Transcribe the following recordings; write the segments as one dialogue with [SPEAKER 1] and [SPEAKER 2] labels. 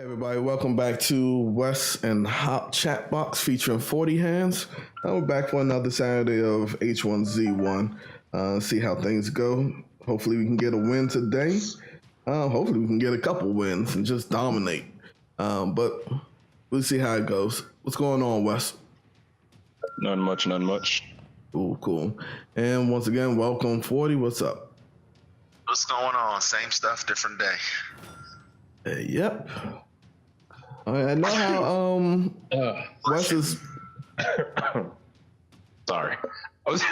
[SPEAKER 1] Everybody, welcome back to Wes and Hop Chatbox featuring 40 Hands. We're back for another Saturday of H1Z1. See how things go. Hopefully, we can get a win today. Hopefully, we can get a couple wins and just dominate. But we'll see how it goes. What's going on, Wes?
[SPEAKER 2] None much, none much.
[SPEAKER 1] Cool. And once again, welcome, 40. What's up?
[SPEAKER 3] What's going on? Same stuff, different day.
[SPEAKER 1] Yep. I know how Wes is.
[SPEAKER 2] Sorry,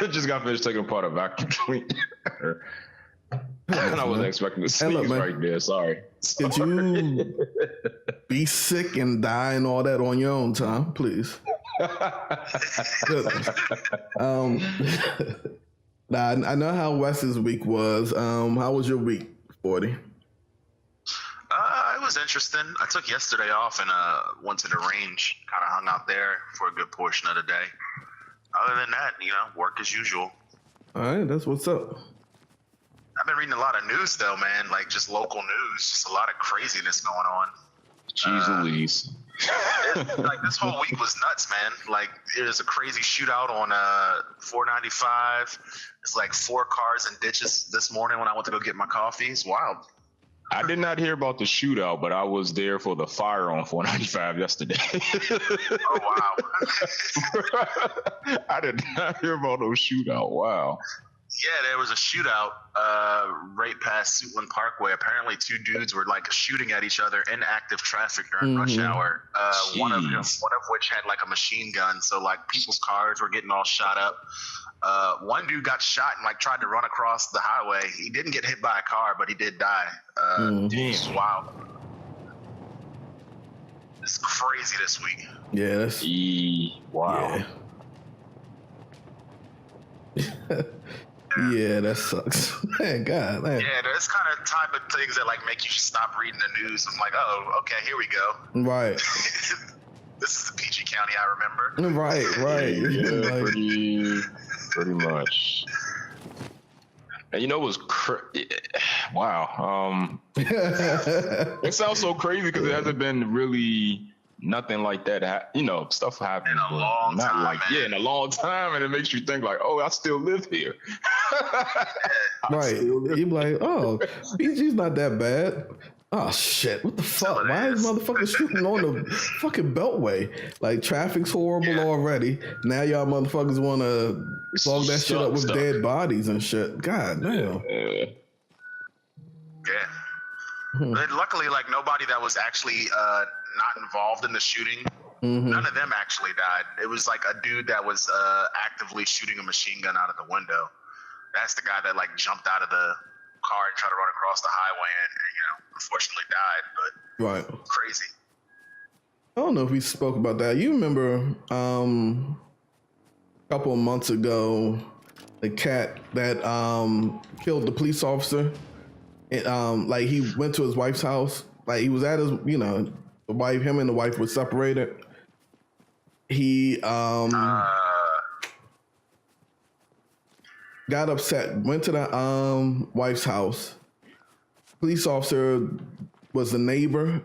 [SPEAKER 2] just got finished taking apart a vacuum cleaner, and I wasn't expecting to sneeze right there. Sorry.
[SPEAKER 1] Did you be sick and die and all that on your own time, please? I know how Wes's week was. How was your week, 40?
[SPEAKER 3] It was interesting. I took yesterday off and went to the range. Kind of hung out there for a good portion of the day. Other than that, work as usual.
[SPEAKER 1] All right, that's what's up.
[SPEAKER 3] I've been reading a lot of news though, man. Like just local news. Just a lot of craziness going on.
[SPEAKER 2] Jeez Louise.
[SPEAKER 3] Like this whole week was nuts, man. Like there's a crazy shootout on 495. It's like 4 cars and ditches this morning when I went to go get my coffee. It's wild.
[SPEAKER 2] I did not hear about the shootout, but I was there for the fire on 495 yesterday.
[SPEAKER 3] Oh, wow.
[SPEAKER 2] I did not hear about no shootout. Wow.
[SPEAKER 3] Yeah, there was a shootout right past Suitland Parkway. Apparently 2 dudes were like shooting at each other in active traffic during rush hour. One of which had like a machine gun. So like people's cars were getting all shot up. One dude got shot and like tried to run across the highway. He didn't get hit by a car, but he did die. It's wild. It's crazy this week.
[SPEAKER 1] Yeah, that's
[SPEAKER 2] wow.
[SPEAKER 1] Yeah. Yeah, that sucks. Man, God. Man.
[SPEAKER 3] Yeah, there's kind of type of things that like make you stop reading the news. I'm like, oh, okay, here we go.
[SPEAKER 1] Right.
[SPEAKER 3] This is the PG County I remember.
[SPEAKER 1] Right.
[SPEAKER 2] Yeah, like, pretty much. And it was wow. It sounds so crazy because it hasn't been really nothing like that. Stuff happened
[SPEAKER 3] in a long time.
[SPEAKER 2] In a long time, and it makes you think like, oh, I still live here.
[SPEAKER 1] Right. You're like, oh, PG's not that bad. Oh shit! What the fuck? Why is motherfuckers shooting on the fucking beltway? Like traffic's horrible already. Now y'all motherfuckers want to clog that shit up with dead bodies and shit. God damn.
[SPEAKER 3] Yeah. But luckily, like nobody that was actually not involved in the shooting. None of them actually died. It was like a dude that was actively shooting a machine gun out of the window. That's the guy that like jumped out of the car and tried to run across the highway and unfortunately died. But
[SPEAKER 1] right,
[SPEAKER 3] crazy.
[SPEAKER 1] I don't know if we spoke about that. You remember a couple of months ago, the cat that killed the police officer. It, like he went to his wife's house. Like he was at his, the wife, him and the wife were separated. He got upset, went to the wife's house. Police officer was the neighbor,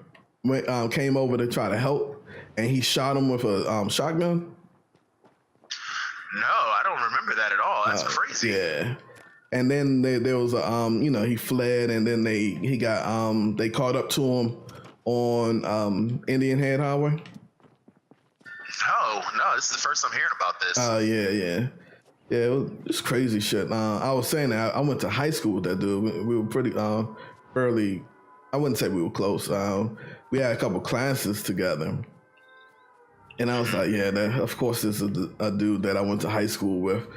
[SPEAKER 1] came over to try to help, and he shot him with a shotgun.
[SPEAKER 3] No, I don't remember that at all. That's crazy.
[SPEAKER 1] Yeah. And then there was a he fled, and then they caught up to him on Indian Head Highway.
[SPEAKER 3] No, this is the first I'm hearing about this.
[SPEAKER 1] Yeah, it was just crazy shit. I was saying that I went to high school with that dude. We were pretty early. I wouldn't say we were close. We had a couple classes together, and I was like, yeah, that of course this is a dude that I went to high school with.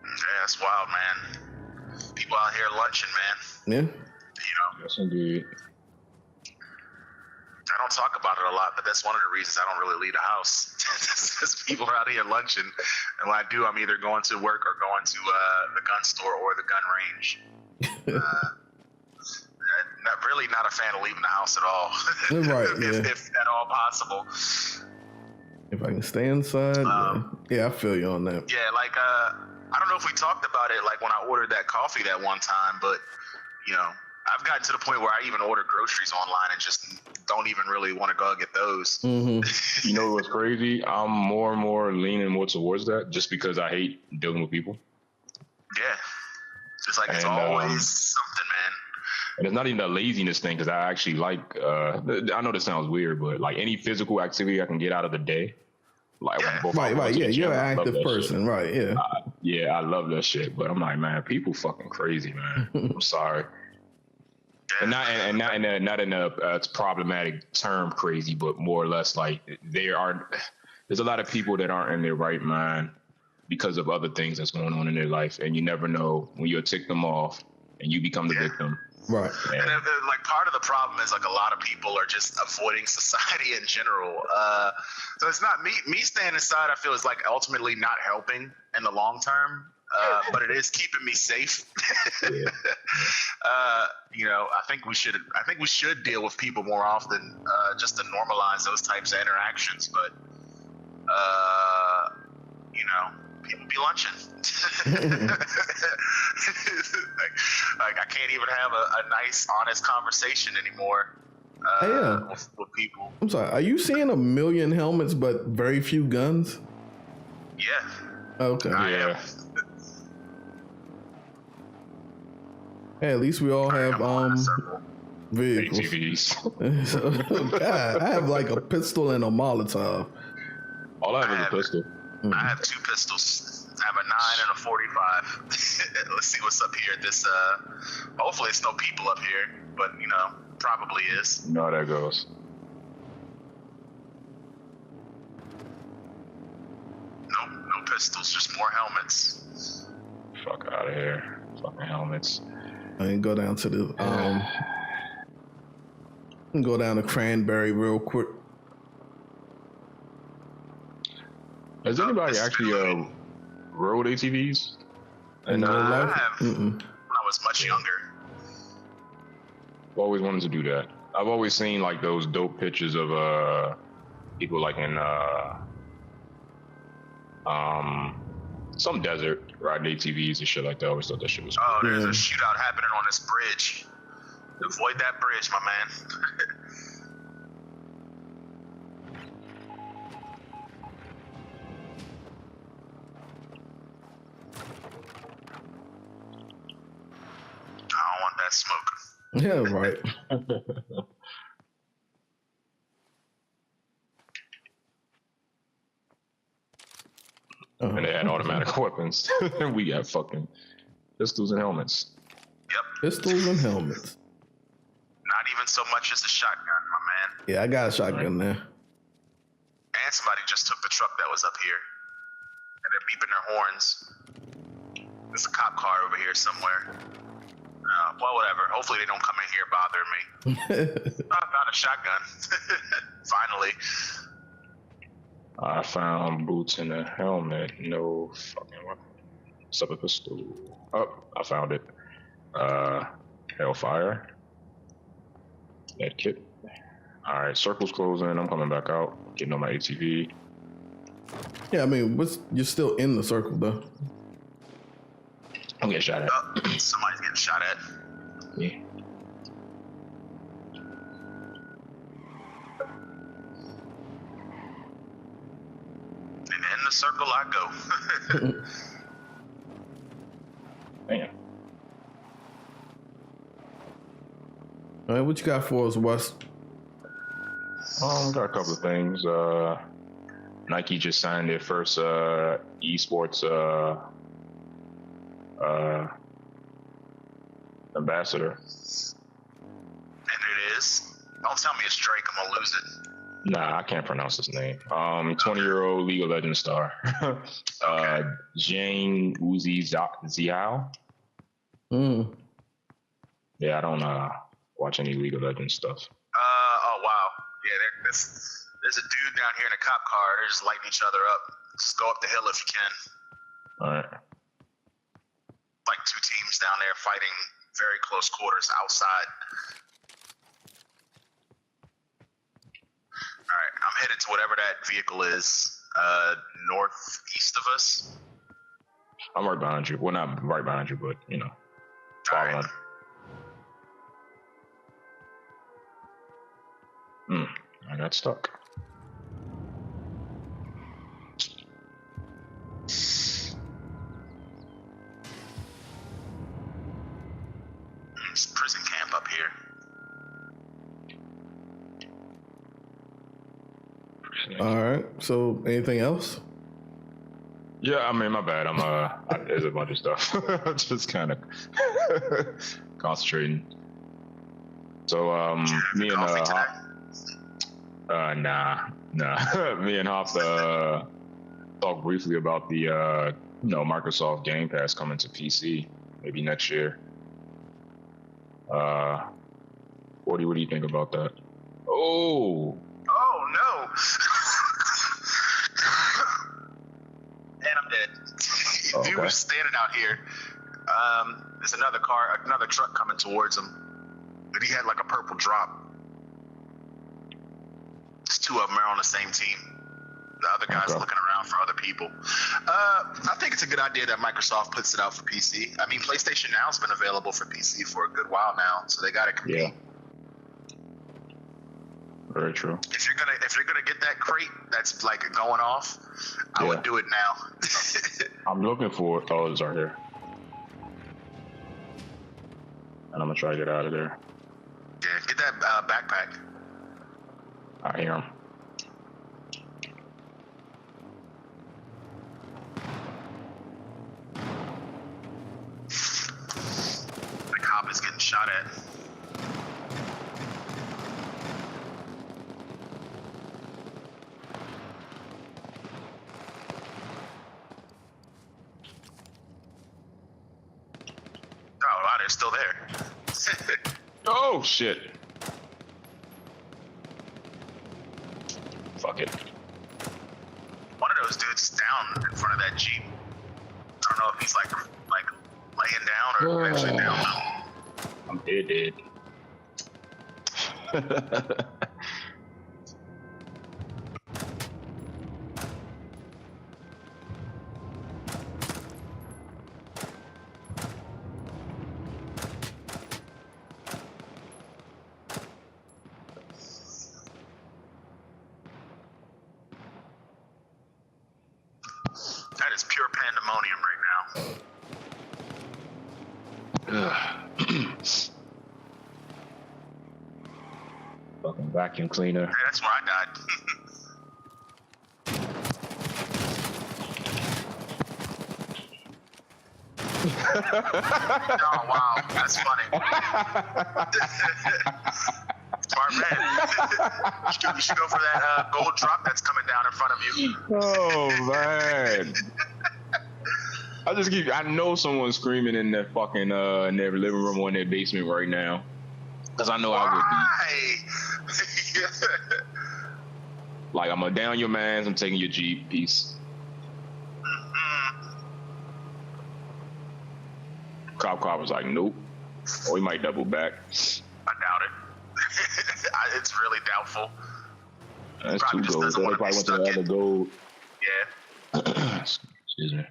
[SPEAKER 3] Yeah, it's wild, man. People out here lunching, man.
[SPEAKER 1] Yeah.
[SPEAKER 2] Yes, indeed.
[SPEAKER 3] I don't talk about it a lot, but that's one of the reasons I don't really leave the house. Because people are out here lunching, and when I do, I'm either going to work or going to the gun store or the gun range. Not a fan of leaving the house at all.
[SPEAKER 1] Right,
[SPEAKER 3] if at all possible.
[SPEAKER 1] If I can stay inside, yeah, I feel you on that.
[SPEAKER 3] Yeah, like I don't know if we talked about it, like when I ordered that coffee that one time, but I I've gotten to the point where I even order groceries online and just don't even really want to go get those.
[SPEAKER 2] You know what's crazy? I'm more and more leaning more towards that just because I hate dealing with people.
[SPEAKER 3] Yeah. Just like it's always something, man.
[SPEAKER 2] And it's not even a laziness thing because I actually like, I know this sounds weird, but like any physical activity I can get out of the day. Like
[SPEAKER 1] right. Yeah, you're an active person, right? Yeah.
[SPEAKER 2] Yeah, I love that shit. But I'm like, man, people fucking crazy, man. I'm sorry. And not in a problematic term crazy, but more or less like there's a lot of people that aren't in their right mind because of other things that's going on in their life, and you never know when you'll tick them off and you become the victim.
[SPEAKER 1] Right.
[SPEAKER 3] And like part of the problem is like a lot of people are just avoiding society in general. So it's not me staying inside. I feel is like ultimately not helping in the long term. But it is keeping me safe. You know, I think we should deal with people more often, just to normalize those types of interactions. But you know, people be lunching. like I can't even have a nice, honest conversation anymore. With people.
[SPEAKER 1] I'm sorry. Are you seeing 1 million helmets but very few guns?
[SPEAKER 3] Yeah.
[SPEAKER 1] Okay.
[SPEAKER 2] Yeah.
[SPEAKER 1] Hey, at least we all have vehicles.
[SPEAKER 2] ATVs.
[SPEAKER 1] So, God, I have like a pistol and a Molotov.
[SPEAKER 2] All I have is a pistol.
[SPEAKER 3] I have 2 pistols. I have a 9 and a 45. Let's see what's up here. This hopefully it's no people up here, but you know, probably is.
[SPEAKER 2] You know how that goes.
[SPEAKER 3] Nope, no pistols, just more helmets.
[SPEAKER 2] Fuck out of here. Fucking helmets.
[SPEAKER 1] I can go down to the go down to Cranberry real quick.
[SPEAKER 2] Has anybody actually rode ATVs?
[SPEAKER 1] In real life?
[SPEAKER 3] I have when I was much younger.
[SPEAKER 2] I've always wanted to do that. I've always seen like those dope pictures of people like in some desert riding ATVs and shit like that. I always thought that shit was cool.
[SPEAKER 3] Oh, there's a shootout happening on this bridge. Avoid that bridge, my man. I don't want that smoke.
[SPEAKER 1] Yeah, right.
[SPEAKER 2] And they had automatic weapons. And we got fucking pistols and helmets.
[SPEAKER 3] Yep.
[SPEAKER 1] Pistols and helmets.
[SPEAKER 3] Not even so much as a shotgun, my man.
[SPEAKER 1] Yeah, I got a shotgun there.
[SPEAKER 3] And somebody just took the truck that was up here. And they're beeping their horns. There's a cop car over here somewhere. Well, whatever. Hopefully they don't come in here bothering me. I found a shotgun. Finally.
[SPEAKER 2] I found boots and a helmet. No fucking weapon. Except a pistol. Oh, I found it. Hellfire. Med kit. Alright, circle's closing. I'm coming back out. Getting on my ATV.
[SPEAKER 1] Yeah, I mean, you're still in the circle though.
[SPEAKER 2] I'm getting shot at.
[SPEAKER 3] Somebody's getting shot at.
[SPEAKER 2] Yeah.
[SPEAKER 3] And in the circle I go.
[SPEAKER 2] Damn.
[SPEAKER 1] All right, what you got for us, Wes?
[SPEAKER 2] Got a couple of things. Nike just signed their first esports ambassador.
[SPEAKER 3] And it is. Don't tell me it's Drake. I'm gonna lose it.
[SPEAKER 2] Nah, I can't pronounce his name. 20-year-old League of Legends star. Jane Uzi Zhao. Yeah, I don't watch any League of Legends stuff.
[SPEAKER 3] Oh wow. Yeah, there's a dude down here in a cop car. They're just lighting each other up. Just go up the hill if you can.
[SPEAKER 2] All right.
[SPEAKER 3] Like 2 teams down there fighting very close quarters outside. All right, I'm headed to whatever that vehicle is, northeast of us.
[SPEAKER 2] I'm right behind you. Well, not right behind you, but you know.
[SPEAKER 3] All right.
[SPEAKER 2] I got stuck.
[SPEAKER 3] There's a prison camp up here.
[SPEAKER 1] All right. So, anything else?
[SPEAKER 2] Yeah, I mean, my bad. There's a bunch of stuff. Just kind of concentrating. So, me and Hop, nah. Me and Hop talked briefly about the Microsoft Game Pass coming to PC maybe next year. What do you think about that? Oh
[SPEAKER 3] no. And I'm dead.
[SPEAKER 2] Okay.
[SPEAKER 3] Dude was standing out here. There's another truck coming towards him. But he had like a purple drop. There's two of them are on the same team. The other guy's looking around for other people. I think it's a good idea that Microsoft puts it out for PC. I mean, PlayStation Now's been available for PC for a good while now, so they got to compete.
[SPEAKER 2] Yeah. Very true.
[SPEAKER 3] If you're gonna get that crate that's like going off, I would do it now.
[SPEAKER 2] I'm looking for it. Oh, it's right here. And I'm gonna try to get out of there.
[SPEAKER 3] Yeah, get that backpack.
[SPEAKER 2] I hear him.
[SPEAKER 3] The cop is getting shot at. Oh, wow, they're still there.
[SPEAKER 2] Oh shit! Fuck it.
[SPEAKER 3] One of those dudes is down in front of that Jeep. I don't know if he's like laying down or actually down.
[SPEAKER 2] I'm dead.
[SPEAKER 3] That is pure pandemonium right now.
[SPEAKER 2] Fucking vacuum cleaner.
[SPEAKER 3] Hey, that's where I died. Oh wow, that's funny. Smart man. You should go for that gold drop that's coming down in front of you.
[SPEAKER 2] Oh man. I know someone's screaming in their fucking in their living room or in their basement right now. Cause I know I would be. Like, I'm gonna down your mans, I'm taking your Jeep, peace. Cop was like, nope. Or he might double back.
[SPEAKER 3] I doubt it. It's really doubtful.
[SPEAKER 2] That's two goals. They probably went to the other gold.
[SPEAKER 3] Yeah.
[SPEAKER 2] Excuse me.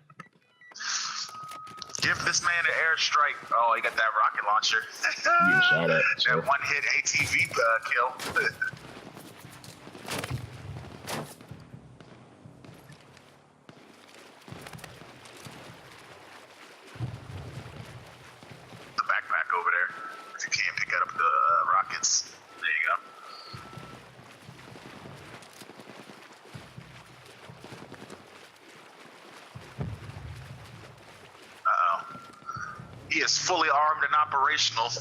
[SPEAKER 3] Give this man an airstrike. Oh, he got that rocket launcher.
[SPEAKER 2] You shot at.
[SPEAKER 3] That one-hit ATV kill. The backpack over there. If you can't pick up the rockets, there you go. He is fully armed and operational.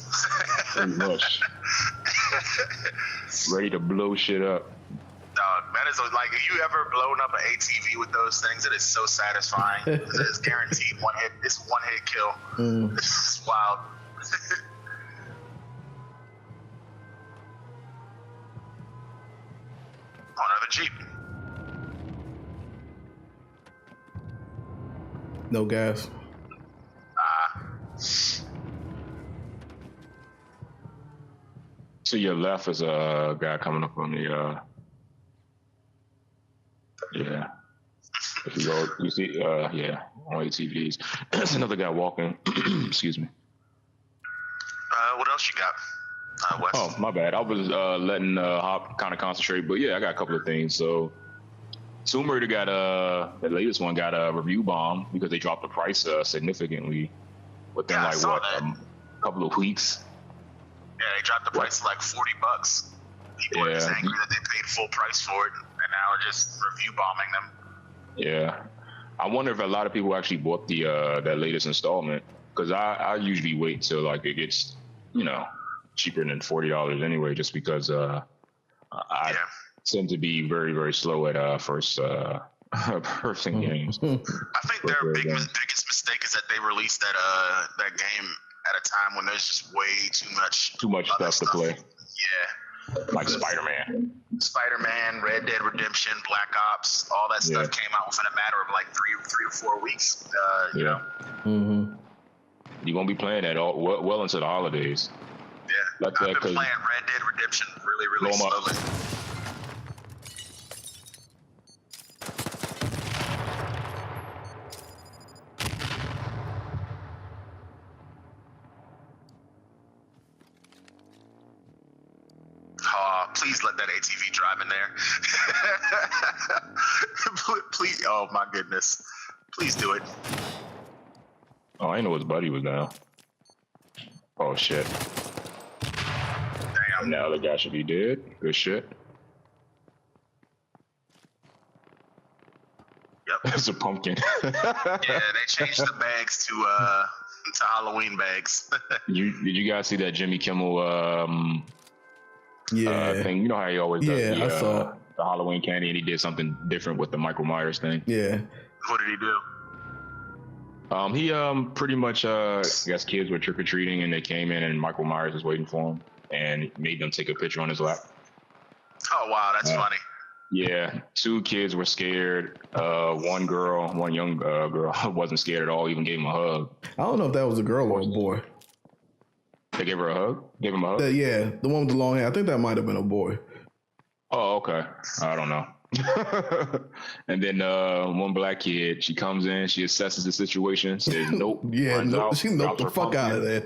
[SPEAKER 2] Pretty much. Ready to blow shit up.
[SPEAKER 3] Dog, that is like, if you ever blown up an ATV with those things, it is so satisfying. It's guaranteed one hit. It's one hit kill. It's wild. Oh, another Jeep.
[SPEAKER 1] No gas.
[SPEAKER 2] To your left is a guy coming up on the yeah. If you go, you see, yeah, on ATVs. There's another guy walking. Excuse me.
[SPEAKER 3] What else you got? Wes.
[SPEAKER 2] Oh, my bad. I was letting Hop kind of concentrate, but yeah, I got a couple of things. So, Tomb Raider got the latest one got a review bomb because they dropped the price significantly within a couple of weeks.
[SPEAKER 3] Yeah, they dropped the price to like $40. People are just angry that they paid full price for it, and now are just review bombing them.
[SPEAKER 2] Yeah, I wonder if a lot of people actually bought the that latest installment, because I usually wait till like it gets cheaper than $40 anyway, just because I tend to be very, very slow at first person games.
[SPEAKER 3] I think their biggest mistake is that they released that game at a time when there's just way too much
[SPEAKER 2] stuff to play.
[SPEAKER 3] Yeah,
[SPEAKER 2] like Spider-Man,
[SPEAKER 3] Red Dead Redemption, Black Ops, all that stuff came out within a matter of like three or 4 weeks.
[SPEAKER 2] You're gonna be playing that well into the holidays.
[SPEAKER 3] Yeah, I've been playing Red Dead Redemption really slowly. Please let that ATV drive in there. Please. Oh my goodness. Please do it.
[SPEAKER 2] Oh, I didn't know his buddy was down. Oh shit.
[SPEAKER 3] Damn.
[SPEAKER 2] Now the guy should be dead. Good shit.
[SPEAKER 3] Yep.
[SPEAKER 2] It's a pumpkin.
[SPEAKER 3] Yeah, they changed the bags to Halloween bags.
[SPEAKER 2] Did you guys see that Jimmy Kimmel thing? You know how he always does
[SPEAKER 1] I saw
[SPEAKER 2] the Halloween candy, and he did something different with the Michael Myers thing.
[SPEAKER 1] Yeah.
[SPEAKER 3] What did he do?
[SPEAKER 2] He pretty much I guess kids were trick-or-treating, and they came in and Michael Myers was waiting for them and made them take a picture on his lap.
[SPEAKER 3] Oh wow, that's funny.
[SPEAKER 2] Yeah, 2 kids were scared. One young girl wasn't scared at all, even gave him a hug.
[SPEAKER 1] I don't know if that was a girl or a boy.
[SPEAKER 2] They gave her a hug? Gave him a hug?
[SPEAKER 1] Yeah, the one with the long hair. I think that might have been a boy.
[SPEAKER 2] Oh, okay. I don't know. And then one black kid, she comes in, she assesses the situation, says nope.
[SPEAKER 1] Yeah, nope. She noped the fuck out of there.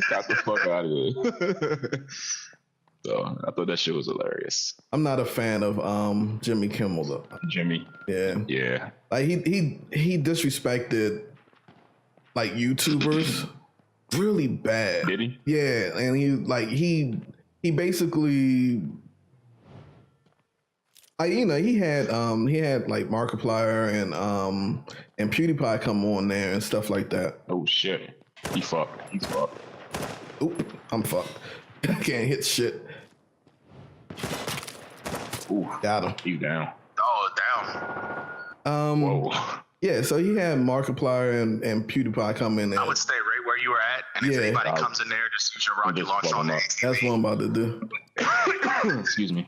[SPEAKER 2] Got the fuck out of there. So I thought that shit was hilarious.
[SPEAKER 1] I'm not a fan of Jimmy Kimmel though.
[SPEAKER 2] Jimmy. Yeah.
[SPEAKER 1] Like he disrespected like YouTubers really bad.
[SPEAKER 2] Did he?
[SPEAKER 1] Yeah, and he basically he had like Markiplier and PewDiePie come on there and stuff like that.
[SPEAKER 2] Oh shit. He's fucked.
[SPEAKER 1] Oop, I'm fucked. I can't hit shit.
[SPEAKER 2] Ooh,
[SPEAKER 1] got him.
[SPEAKER 2] He's down.
[SPEAKER 3] Oh, down.
[SPEAKER 2] Whoa.
[SPEAKER 1] Yeah, so he had Markiplier and PewDiePie come in there.
[SPEAKER 3] I would stay right where you were at, and if anybody comes in there, just use your rocket launcher on the ATV.
[SPEAKER 1] That's what I'm about to do.
[SPEAKER 2] Excuse me.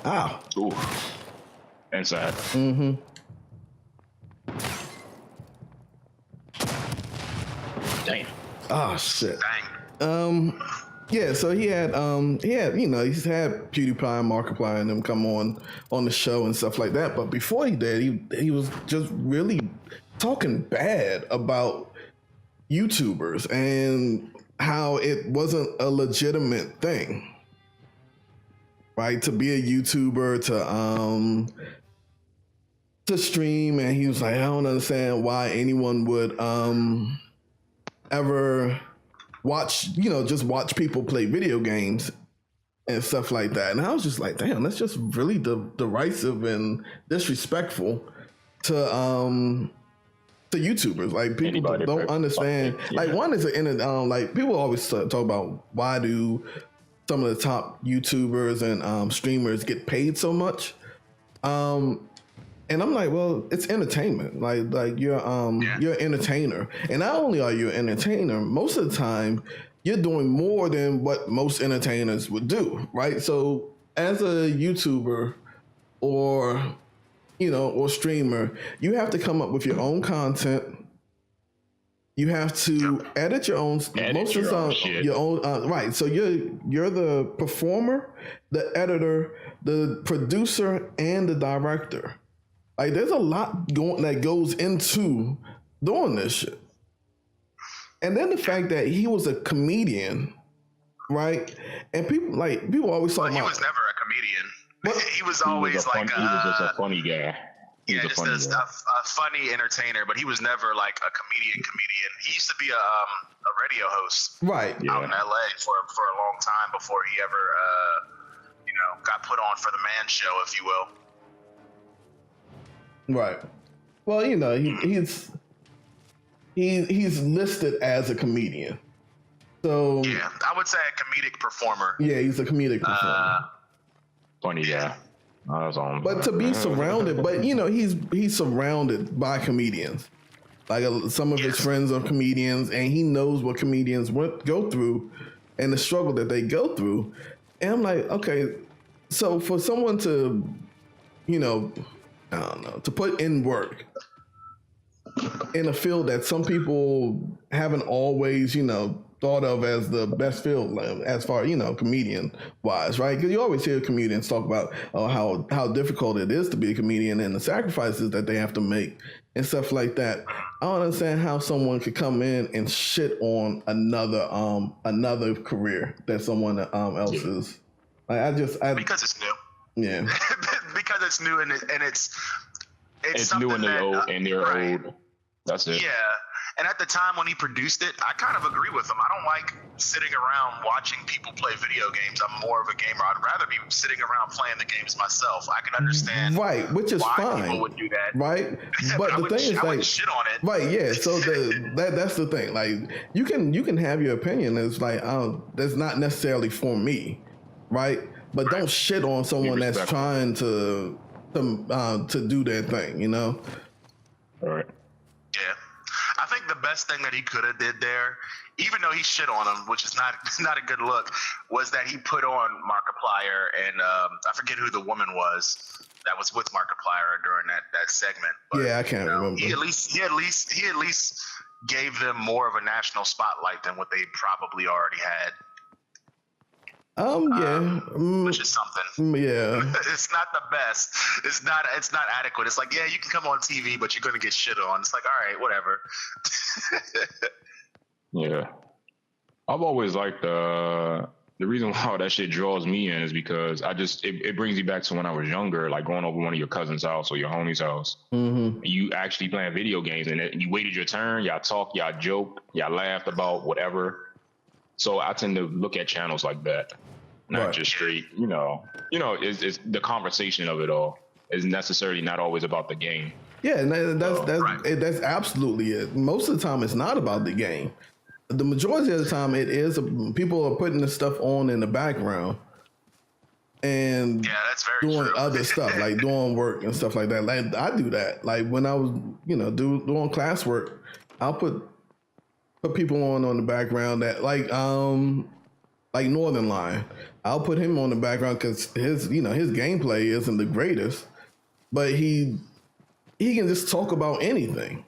[SPEAKER 1] Ow.
[SPEAKER 2] Ooh. Inside.
[SPEAKER 1] Mm-hmm.
[SPEAKER 2] Damn.
[SPEAKER 1] Oh shit.
[SPEAKER 3] Dang.
[SPEAKER 1] Yeah, so he's had PewDiePie and Markiplier and them come on the show and stuff like that. But before he did, he was just really talking bad about YouTubers and how it wasn't a legitimate thing. Right? To be a YouTuber, to stream, and he was like, I don't understand why anyone would ever watch people play video games and stuff like that. And I was just like, damn, that's just really derisive and disrespectful to YouTubers. Like people don't understand. Yeah. Like one is like people always talk about why do some of the top YouTubers and streamers get paid so much. And I'm like, well, it's entertainment. Like you're an entertainer, and not only are you an entertainer, most of the time you're doing more than what most entertainers would do, right? So as a YouTuber or streamer, you have to come up with your own content. You have to edit your own. Most of the time, your own. Right. So you're the performer, the editor, the producer, and the director. Like, there's a lot that goes into doing this shit. And then the fact that he was a comedian, right? And people always talk about.
[SPEAKER 3] He was never a comedian. He was always
[SPEAKER 2] he was just a funny guy.
[SPEAKER 3] Yeah, just a funny entertainer, but he was never like a comedian. He used to be a radio host,
[SPEAKER 1] right,
[SPEAKER 3] out in LA for a long time before he ever, got put on for the Man Show, if you will.
[SPEAKER 1] Right. Well, he's listed as a comedian, so
[SPEAKER 3] yeah, I would say a comedic performer.
[SPEAKER 1] Yeah, he's a comedic performer.
[SPEAKER 2] Funny guy.
[SPEAKER 1] But to be surrounded, he's surrounded by comedians. Like some of his friends are comedians, and he knows what comedians go through and the struggle that they go through. And I'm like, okay, so for someone to, I don't know, to put in work in a field that some people haven't always, thought of as the best field as far, comedian wise, right? Because you always hear comedians talk about how difficult it is to be a comedian and the sacrifices that they have to make and stuff like that. I don't understand how someone could come in and shit on another career that someone else is. Like
[SPEAKER 3] because it's new.
[SPEAKER 1] Yeah.
[SPEAKER 3] Because it's new and it's
[SPEAKER 2] new and they're old. That's it.
[SPEAKER 3] Yeah. And at the time when he produced it, I kind of agree with him. I don't like sitting around watching people play video games. I'm more of a gamer. I'd rather be sitting around playing the games myself. I can understand
[SPEAKER 1] which is
[SPEAKER 3] why
[SPEAKER 1] fine.
[SPEAKER 3] People would do that.
[SPEAKER 1] Right. But the thing is,
[SPEAKER 3] like, shit on it.
[SPEAKER 1] Right, yeah. So that's the thing. Like, you can have your opinion. It's like, that's not necessarily for me. Right? But don't shit on someone that's trying to do their thing,
[SPEAKER 2] All right.
[SPEAKER 3] Yeah. I think the best thing that he could have did there, even though he shit on him, which is not a good look, was that he put on Markiplier and I forget who the woman was that was with Markiplier during that segment. But,
[SPEAKER 1] yeah, I can't remember.
[SPEAKER 3] He at least gave them more of a national spotlight than what they probably already had. Which is something.
[SPEAKER 1] Yeah.
[SPEAKER 3] It's not the best. It's not adequate. It's like, yeah, you can come on TV, but you're gonna get shit on. It's like, all right, whatever.
[SPEAKER 2] Yeah. I've always liked the reason why that shit draws me in is because it brings you back to when I was younger, like going over one of your cousin's house or your homie's house. Mm-hmm. You actually playing video games and you waited your turn, y'all talked, y'all joked, y'all laughed about whatever. So I tend to look at channels like that, not just straight, it's the conversation of it all is necessarily not always about the game.
[SPEAKER 1] Yeah, and that's absolutely it. Most of the time, it's not about the game. The majority of the time, it is. People are putting this stuff on in the background and
[SPEAKER 3] that's very
[SPEAKER 1] doing
[SPEAKER 3] true.
[SPEAKER 1] Other stuff, like doing work and stuff like that. Like I do that. Like when I was, doing classwork, I'll put people on the background that like Northern Line. I'll put him on the background because his gameplay isn't the greatest, but he can just talk about anything.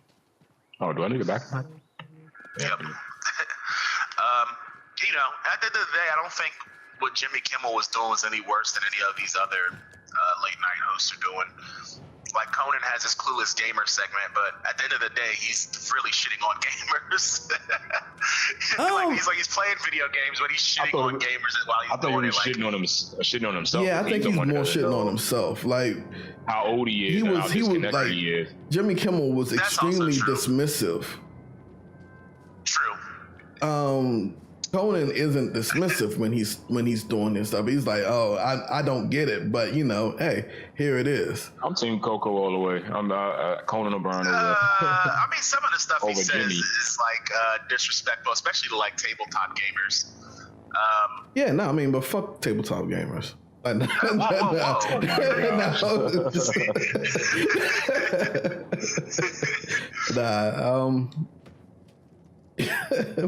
[SPEAKER 2] Oh, do I need to back?
[SPEAKER 3] Yep. At the end of the day, I don't think what Jimmy Kimmel was doing was any worse than any of these other late night hosts are doing. Like Conan has his Clueless Gamer segment, but at the end of the day, he's really shitting on gamers. He's playing video games, but he's shitting on gamers while he's doing it.
[SPEAKER 2] Shitting on himself.
[SPEAKER 1] Yeah, I think he's more shitting on himself. Like
[SPEAKER 2] how old he is, how disconnected he is.
[SPEAKER 1] Jimmy Kimmel was extremely dismissive.
[SPEAKER 3] True.
[SPEAKER 1] Conan isn't dismissive when he's doing this stuff. He's like, oh, I don't get it, but hey, here it is.
[SPEAKER 2] I'm Team Coco all the way. I'm Conan O'Brien.
[SPEAKER 3] I mean, some of the stuff he says is like disrespectful, especially to like tabletop gamers.
[SPEAKER 1] But fuck tabletop gamers.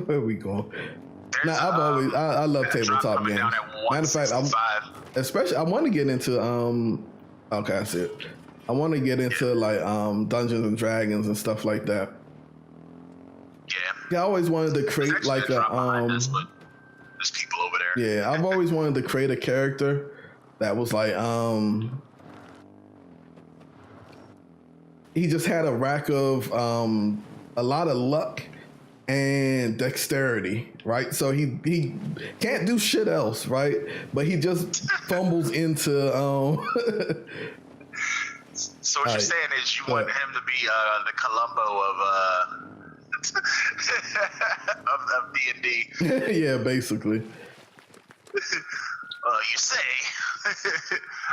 [SPEAKER 1] Where we going? I love tabletop games. Matter of fact, I want to get into okay, I see it. I want to get into like Dungeons and Dragons and stuff like that.
[SPEAKER 3] Yeah.
[SPEAKER 1] I always wanted to create like a
[SPEAKER 3] there's people over there.
[SPEAKER 1] Yeah, I've always wanted to create a character that was like he just had a rack of a lot of luck and dexterity, right? So he can't do shit else, right? But he just fumbles into
[SPEAKER 3] So what you're saying is you want him to be the Columbo of D&D.
[SPEAKER 1] Yeah, basically.
[SPEAKER 3] You say.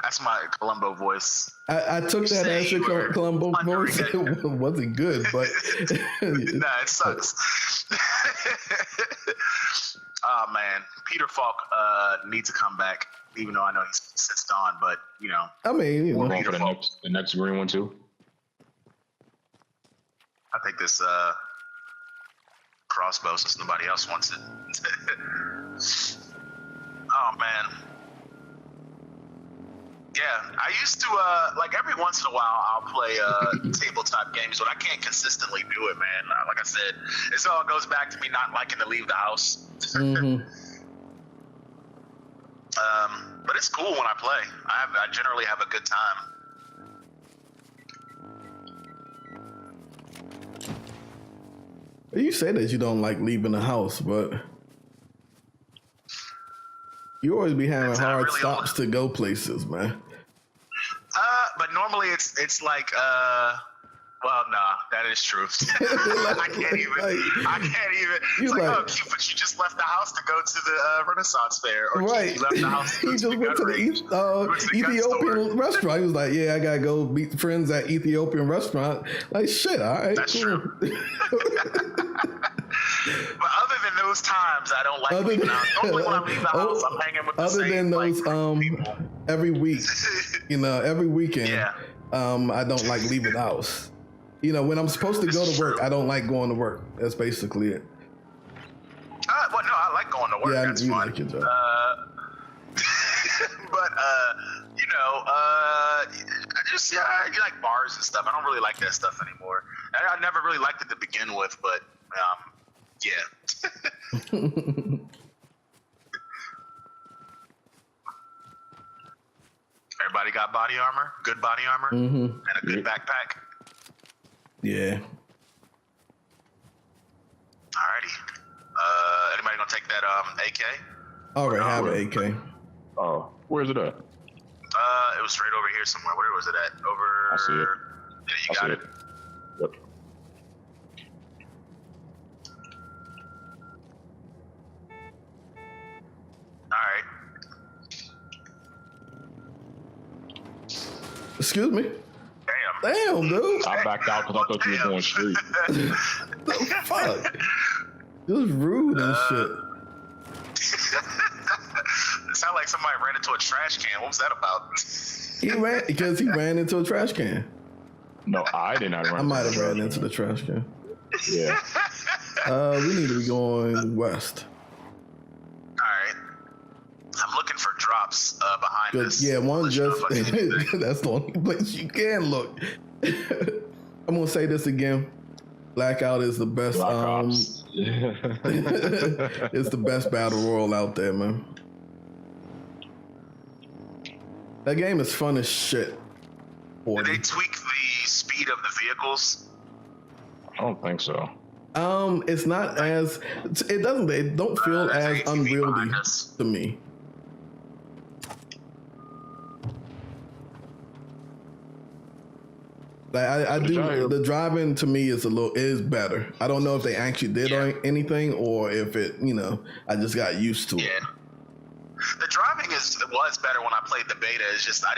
[SPEAKER 3] That's my Columbo voice.
[SPEAKER 1] I took that as your Columbo voice. It wasn't good, but
[SPEAKER 3] nah, it sucks. Oh man, Peter Falk needs to come back. Even though I know he's since gone, but you know.
[SPEAKER 1] I mean, you know.
[SPEAKER 2] We're going for the next green one too.
[SPEAKER 3] I think this crossbow, since nobody else wants it. Oh man. Yeah, I used to like every once in a while I'll play tabletop games, but I can't consistently do it, man. Like I said, it all goes back to me not liking to leave the house.
[SPEAKER 1] Mm-hmm.
[SPEAKER 3] But it's cool when I play. I generally have a good time.
[SPEAKER 1] You say that you don't like leaving the house, but you always be having hard
[SPEAKER 3] really
[SPEAKER 1] stops to go places, man.
[SPEAKER 3] But normally it's like well, nah, that is true. I can't even. It's like, oh, cute, but you just left the house to go to the Renaissance Fair, or
[SPEAKER 1] right?
[SPEAKER 3] You left the house to go
[SPEAKER 1] he just went to the Ethiopian restaurant. He was like, "Yeah, I gotta go meet friends at Ethiopian restaurant." Like, shit, all right,
[SPEAKER 3] that's
[SPEAKER 1] cool.
[SPEAKER 3] true. But other than those times, I don't like leaving the house. Normally when I leave the house, I'm hanging with the
[SPEAKER 1] other
[SPEAKER 3] same,
[SPEAKER 1] than those
[SPEAKER 3] people.
[SPEAKER 1] Every week, every weekend,
[SPEAKER 3] yeah.
[SPEAKER 1] I don't like leaving the house. You know, when I'm supposed to go to work, I don't like going to work. That's basically it.
[SPEAKER 3] Well, no, I like going to work.
[SPEAKER 1] Yeah,
[SPEAKER 3] that's
[SPEAKER 1] you
[SPEAKER 3] fine.
[SPEAKER 1] like your job.
[SPEAKER 3] But I like bars and stuff. I don't really like that stuff anymore. I never really liked it to begin with, but yeah. Everybody got body armor, good body armor, and a good backpack.
[SPEAKER 1] Yeah.
[SPEAKER 3] Alrighty. Anybody gonna take that AK?
[SPEAKER 1] I already have an AK.
[SPEAKER 2] Oh, where's it at?
[SPEAKER 3] It was right over here somewhere. Where was it at? Over.
[SPEAKER 2] I see it.
[SPEAKER 3] Yeah, you got it.
[SPEAKER 2] Yep.
[SPEAKER 3] Alright.
[SPEAKER 1] Excuse me.
[SPEAKER 3] Damn,
[SPEAKER 1] dude.
[SPEAKER 2] I backed out because I thought you were going straight.
[SPEAKER 1] The fuck? It was rude and shit.
[SPEAKER 3] It sounded like somebody ran into a trash can. What was that about?
[SPEAKER 1] He ran into a trash can.
[SPEAKER 2] No, I did not run.
[SPEAKER 1] I might have ran into the trash can.
[SPEAKER 2] Yeah.
[SPEAKER 1] We need to be going west.
[SPEAKER 3] Alright. I'm looking for drops behind this.
[SPEAKER 1] Yeah, one just that's the only place you can look. I'm gonna say this again. Blackout is the best it's the best battle royal out there, man. That game is fun as shit.
[SPEAKER 3] Did they tweak the speed of the vehicles?
[SPEAKER 2] I don't think so.
[SPEAKER 1] It's not as it don't feel as unwieldy to me. Like I do, the driving to me is better. I don't know if they actually did anything or if it, I just got used to it.
[SPEAKER 3] Yeah. The driving was better when I played the beta. It's just I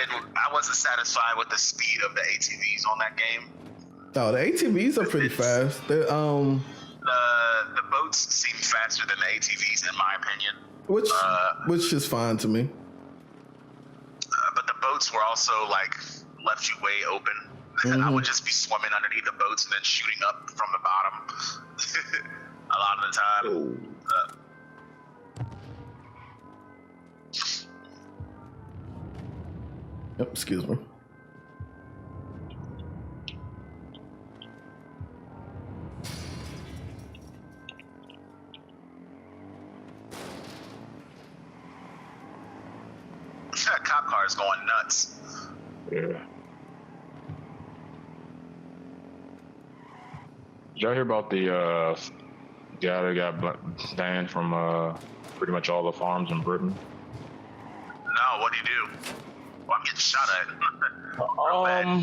[SPEAKER 3] wasn't satisfied with the speed of the ATVs on that game.
[SPEAKER 1] Oh, the ATVs are pretty fast. They're,
[SPEAKER 3] the boats seem faster than the ATVs in my opinion.
[SPEAKER 1] Which is fine to me.
[SPEAKER 3] But the boats were also like left you way open. I would just be swimming underneath the boats and then shooting up from the bottom a lot of the time.
[SPEAKER 1] Yep, excuse me.
[SPEAKER 3] That cop car is going nuts.
[SPEAKER 2] Yeah. y'all hear about the guy that got banned from pretty much all the farms in Britain?
[SPEAKER 3] No, what do you do? Well, I'm getting shot at.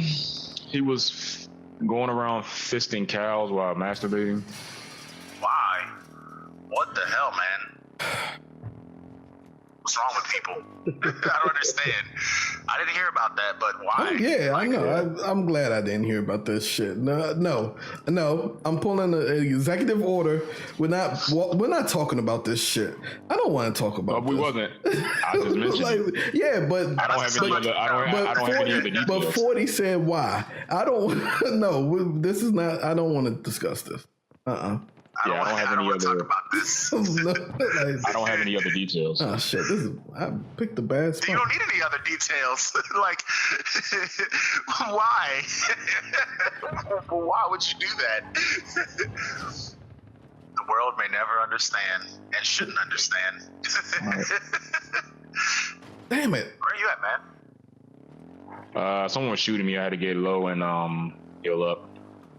[SPEAKER 2] He was going around fisting cows while masturbating.
[SPEAKER 3] Why? What the hell, man? What's wrong with people? I don't understand. I didn't hear about that, but why?
[SPEAKER 1] Yeah, I know. I'm glad I didn't hear about this shit. No. I'm pulling an executive order. We're not talking about this shit. I don't want to talk about.
[SPEAKER 2] We wasn't. I just mentioned.
[SPEAKER 1] Yeah, but
[SPEAKER 2] I don't have any other details.
[SPEAKER 1] But 40 said why. I don't. No, this is not. I don't want to discuss this.
[SPEAKER 3] I don't have any other. Talk about this.
[SPEAKER 2] I don't have any other details.
[SPEAKER 1] Oh shit! I picked the bad spot.
[SPEAKER 3] You don't need any other details. Like, why? Why would you do that? The world may never understand and shouldn't understand.
[SPEAKER 1] Damn it!
[SPEAKER 3] Where are you at, man?
[SPEAKER 2] Someone was shooting me. I had to get low and heal up.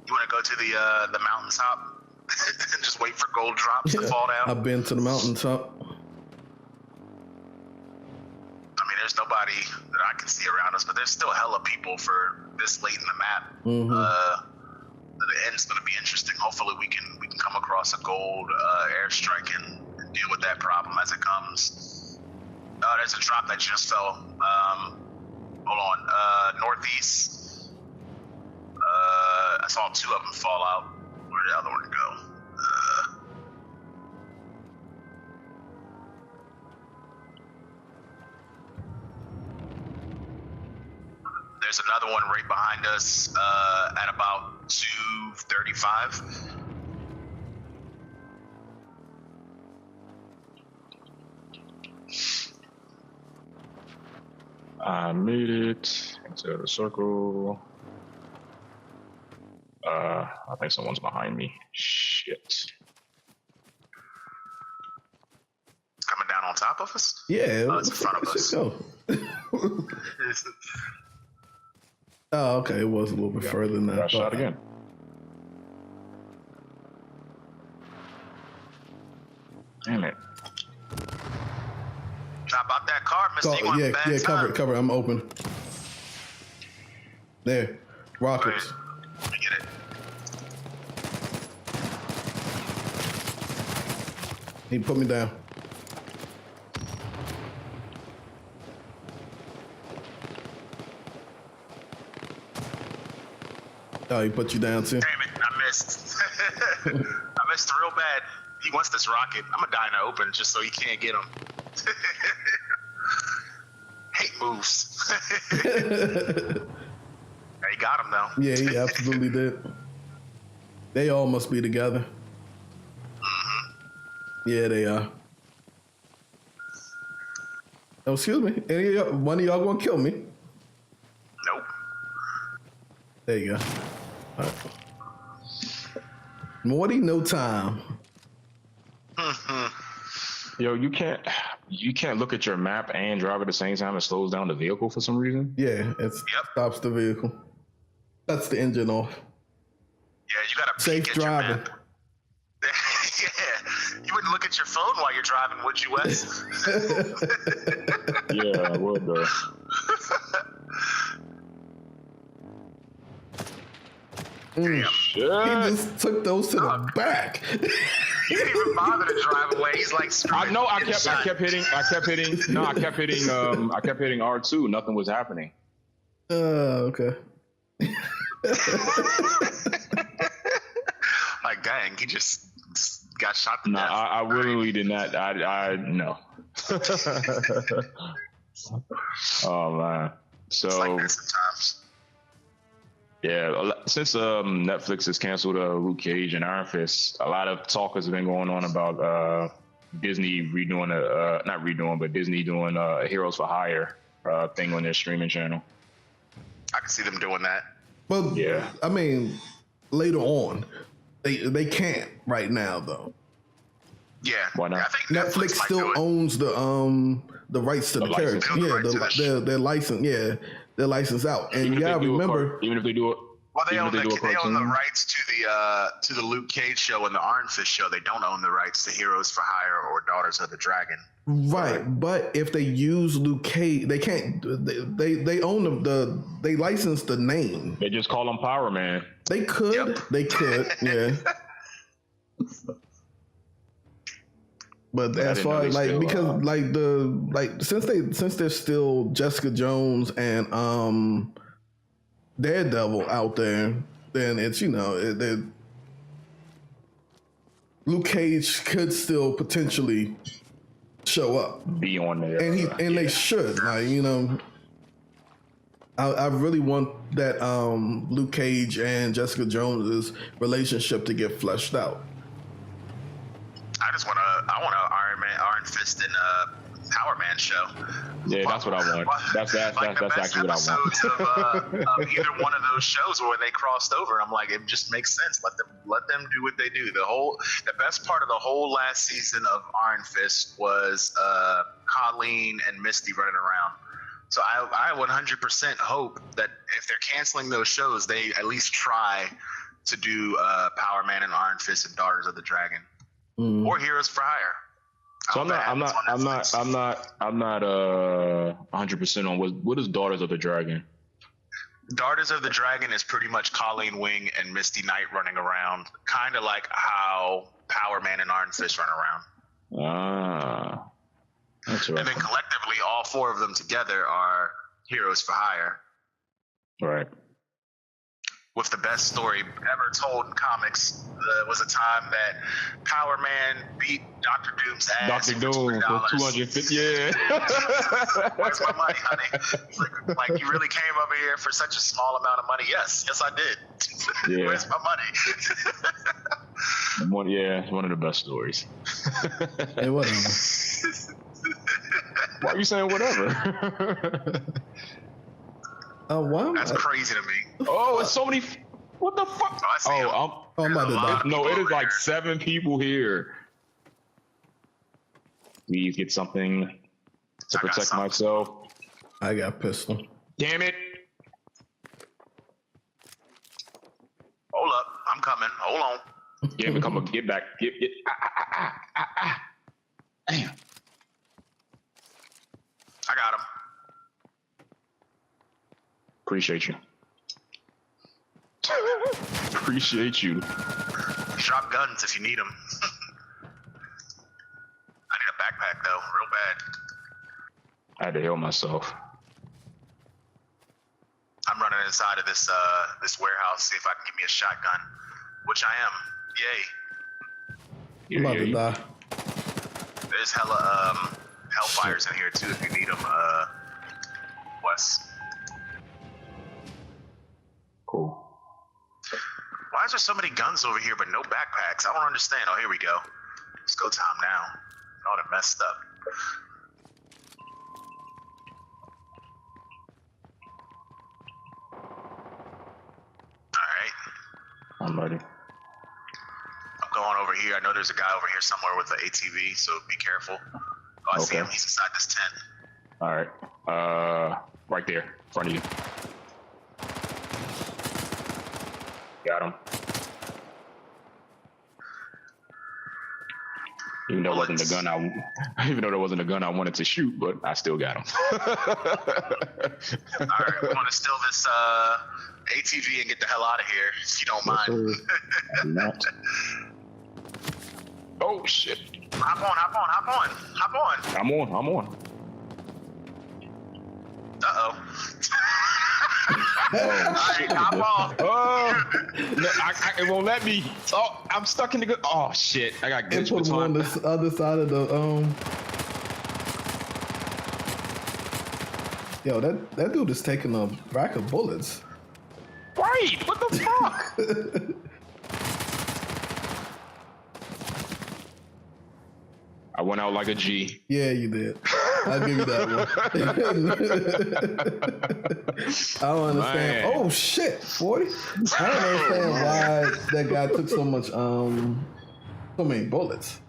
[SPEAKER 3] You want to go to the mountaintop? And just wait for gold drops to fall down.
[SPEAKER 1] I've been to the mountaintop.
[SPEAKER 3] I mean, there's nobody that I can see around us, but there's still hella people for this late in the map. The end's going to be interesting. Hopefully, we can come across a gold airstrike and deal with that problem as it comes. There's a drop that just fell. Hold on, northeast. I saw two of them fall out. Where did the other one go? There's another one right behind us at about 235.
[SPEAKER 2] I made it into the circle. I think someone's behind me. Shit.
[SPEAKER 3] Coming down on top of us?
[SPEAKER 1] Yeah.
[SPEAKER 3] It's in front of us.
[SPEAKER 1] Oh, okay. It was a little bit further than that.
[SPEAKER 2] Got shot again. Damn it.
[SPEAKER 3] How about that car, Mr.
[SPEAKER 1] Cover. I'm open. There. Rockets.
[SPEAKER 3] Let me get it.
[SPEAKER 1] He put me down. Oh, he put you down too?
[SPEAKER 3] Damn it, I missed. I missed real bad. He wants this rocket. I'm gonna die in the open just so he can't get him. Hate moves. He got him though.
[SPEAKER 1] Yeah, he absolutely did. They all must be together. Yeah, they are. Oh, excuse me. One of y'all gonna kill me?
[SPEAKER 3] Nope.
[SPEAKER 1] There you go. All right. Morty, no time.
[SPEAKER 2] Yo, you can't look at your map and drive at the same time. It slows down the vehicle for some reason.
[SPEAKER 1] Yeah, it stops the vehicle. That's the engine off.
[SPEAKER 3] Yeah, you gotta
[SPEAKER 1] safe
[SPEAKER 3] peek
[SPEAKER 1] driving.
[SPEAKER 3] At your map. Yeah, you wouldn't look at your phone while you're driving, would you, Wes?
[SPEAKER 2] Yeah, I would though.
[SPEAKER 1] He just took those to the back.
[SPEAKER 3] He didn't even bother to drive away. He's like, screw it.
[SPEAKER 2] No, I kept hitting R2. Nothing was happening.
[SPEAKER 1] Okay.
[SPEAKER 3] Like, dang, he just got shot to
[SPEAKER 2] No,
[SPEAKER 3] death.
[SPEAKER 2] I literally did not. I no. Oh man. So
[SPEAKER 3] it's like this sometimes.
[SPEAKER 2] Yeah, since Netflix has canceled Luke Cage and Iron Fist, a lot of talk has been going on about Disney redoing not redoing, but Disney doing a Heroes for Hire thing on their streaming channel.
[SPEAKER 3] I can see them doing that.
[SPEAKER 1] Well,
[SPEAKER 2] yeah.
[SPEAKER 1] I mean, later on, they can't right now though.
[SPEAKER 3] Yeah.
[SPEAKER 2] Why not?
[SPEAKER 3] I think
[SPEAKER 1] Netflix still owns the rights to the character. Yeah, their license. Yeah, they're licensed out, and you gotta remember.
[SPEAKER 2] Even if they do it.
[SPEAKER 3] Well, they
[SPEAKER 2] Even
[SPEAKER 3] own
[SPEAKER 2] if they do a
[SPEAKER 3] they own the
[SPEAKER 2] cartoon?
[SPEAKER 3] rights to the Luke Cage show and the Iron Fist show. They don't own the rights to Heroes for Hire or Daughters of the Dragon.
[SPEAKER 1] Right, but if they use Luke Cage, they can't. They own they license the name.
[SPEAKER 2] They just call him Power Man.
[SPEAKER 1] They could,
[SPEAKER 3] Yep.
[SPEAKER 1] they could, yeah. But
[SPEAKER 2] I
[SPEAKER 1] as
[SPEAKER 2] didn't
[SPEAKER 1] far
[SPEAKER 2] know
[SPEAKER 1] as
[SPEAKER 2] they
[SPEAKER 1] like
[SPEAKER 2] still,
[SPEAKER 1] because since there's still Jessica Jones and Daredevil out there, then it's Luke Cage could still potentially show up,
[SPEAKER 2] Be on there.
[SPEAKER 1] and they should, I really want that Luke Cage and Jessica Jones's relationship to get fleshed out.
[SPEAKER 3] I want a Iron Fist and Power Man show.
[SPEAKER 2] Yeah, that's what I want. That's actually what I want.
[SPEAKER 3] Of either one of those shows where they crossed over, I'm like, it just makes sense. Let them do what they do. The best part of the whole last season of Iron Fist was Colleen and Misty running around. So I 100% hope that if they're canceling those shows, they at least try to do Power Man and Iron Fist and Daughters of the Dragon or Heroes for Hire.
[SPEAKER 2] So I'm not 100% on what is Daughters of the Dragon.
[SPEAKER 3] Daughters of the Dragon is pretty much Colleen Wing and Misty Knight running around, kind of like how Power Man and Iron Fist run around.
[SPEAKER 2] That's
[SPEAKER 3] And
[SPEAKER 2] right.
[SPEAKER 3] then collectively, all four of them together are Heroes for Hire,
[SPEAKER 2] Right.
[SPEAKER 3] with the best story ever told in comics. Was a time that Power Man beat Dr. Doom's ass.
[SPEAKER 2] Dr. Doom for $250. Yeah.
[SPEAKER 3] Where's my money, honey? Like you really came over here for such a small amount of money? Yes, I did.
[SPEAKER 2] Yeah.
[SPEAKER 3] Where's my money?
[SPEAKER 2] It's one of the best stories.
[SPEAKER 1] Hey, whatever.
[SPEAKER 2] Why are you saying whatever?
[SPEAKER 1] Why?
[SPEAKER 3] That's crazy to me.
[SPEAKER 2] Oh, it's so many. What the fuck?
[SPEAKER 3] I see him.
[SPEAKER 1] I'm about to die.
[SPEAKER 2] No, it is
[SPEAKER 3] over
[SPEAKER 2] like
[SPEAKER 3] here.
[SPEAKER 2] 7 people here. Please get something to
[SPEAKER 3] I got
[SPEAKER 2] protect
[SPEAKER 3] something.
[SPEAKER 2] myself.
[SPEAKER 1] I got pistol.
[SPEAKER 2] Damn it.
[SPEAKER 3] Hold up, I'm coming. Hold on.
[SPEAKER 2] Get back. Get. Damn.
[SPEAKER 3] I got him.
[SPEAKER 2] Appreciate you. Appreciate you.
[SPEAKER 3] Drop guns if you need them. I need a backpack though, real bad.
[SPEAKER 2] I had to heal myself.
[SPEAKER 3] I'm running inside of this warehouse, see if I can get me a shotgun, which I am. Yay!
[SPEAKER 1] I'm about to die.
[SPEAKER 3] There's hella hellfires in here too if you need them, Wes.
[SPEAKER 2] Cool.
[SPEAKER 3] Why is there so many guns over here but no backpacks? I don't understand. Oh, here we go. It's go time now. All that messed up. Alright.
[SPEAKER 2] I'm ready.
[SPEAKER 3] I'm going over here. I know there's a guy over here somewhere with an ATV, so be careful. Oh, I see
[SPEAKER 2] Okay.
[SPEAKER 3] him. He's inside this tent.
[SPEAKER 2] All right. Right there, in front of you. Got him. Even though it wasn't the gun even though there wasn't a gun I wanted to shoot, but I still got him.
[SPEAKER 3] Alright, we want to steal this ATV and get the hell out of here, if you don't mind.
[SPEAKER 2] Not. Oh shit.
[SPEAKER 3] Hop on.
[SPEAKER 2] I'm on.
[SPEAKER 3] Uh-oh.
[SPEAKER 2] Oh
[SPEAKER 3] Alright,
[SPEAKER 2] shit.
[SPEAKER 3] hop on.
[SPEAKER 2] Oh, no, it won't let me. Oh, I'm stuck in the good. Oh shit. I got
[SPEAKER 1] And
[SPEAKER 2] glitch
[SPEAKER 1] put him on
[SPEAKER 2] baton.
[SPEAKER 1] the other side of the Yo, that dude is taking a rack of bullets.
[SPEAKER 2] Right. What the fuck? I went out like a G.
[SPEAKER 1] Yeah, you did. I'll give you that one. I don't understand.
[SPEAKER 2] Man.
[SPEAKER 1] Oh shit, 40. I don't understand why that guy took so many bullets.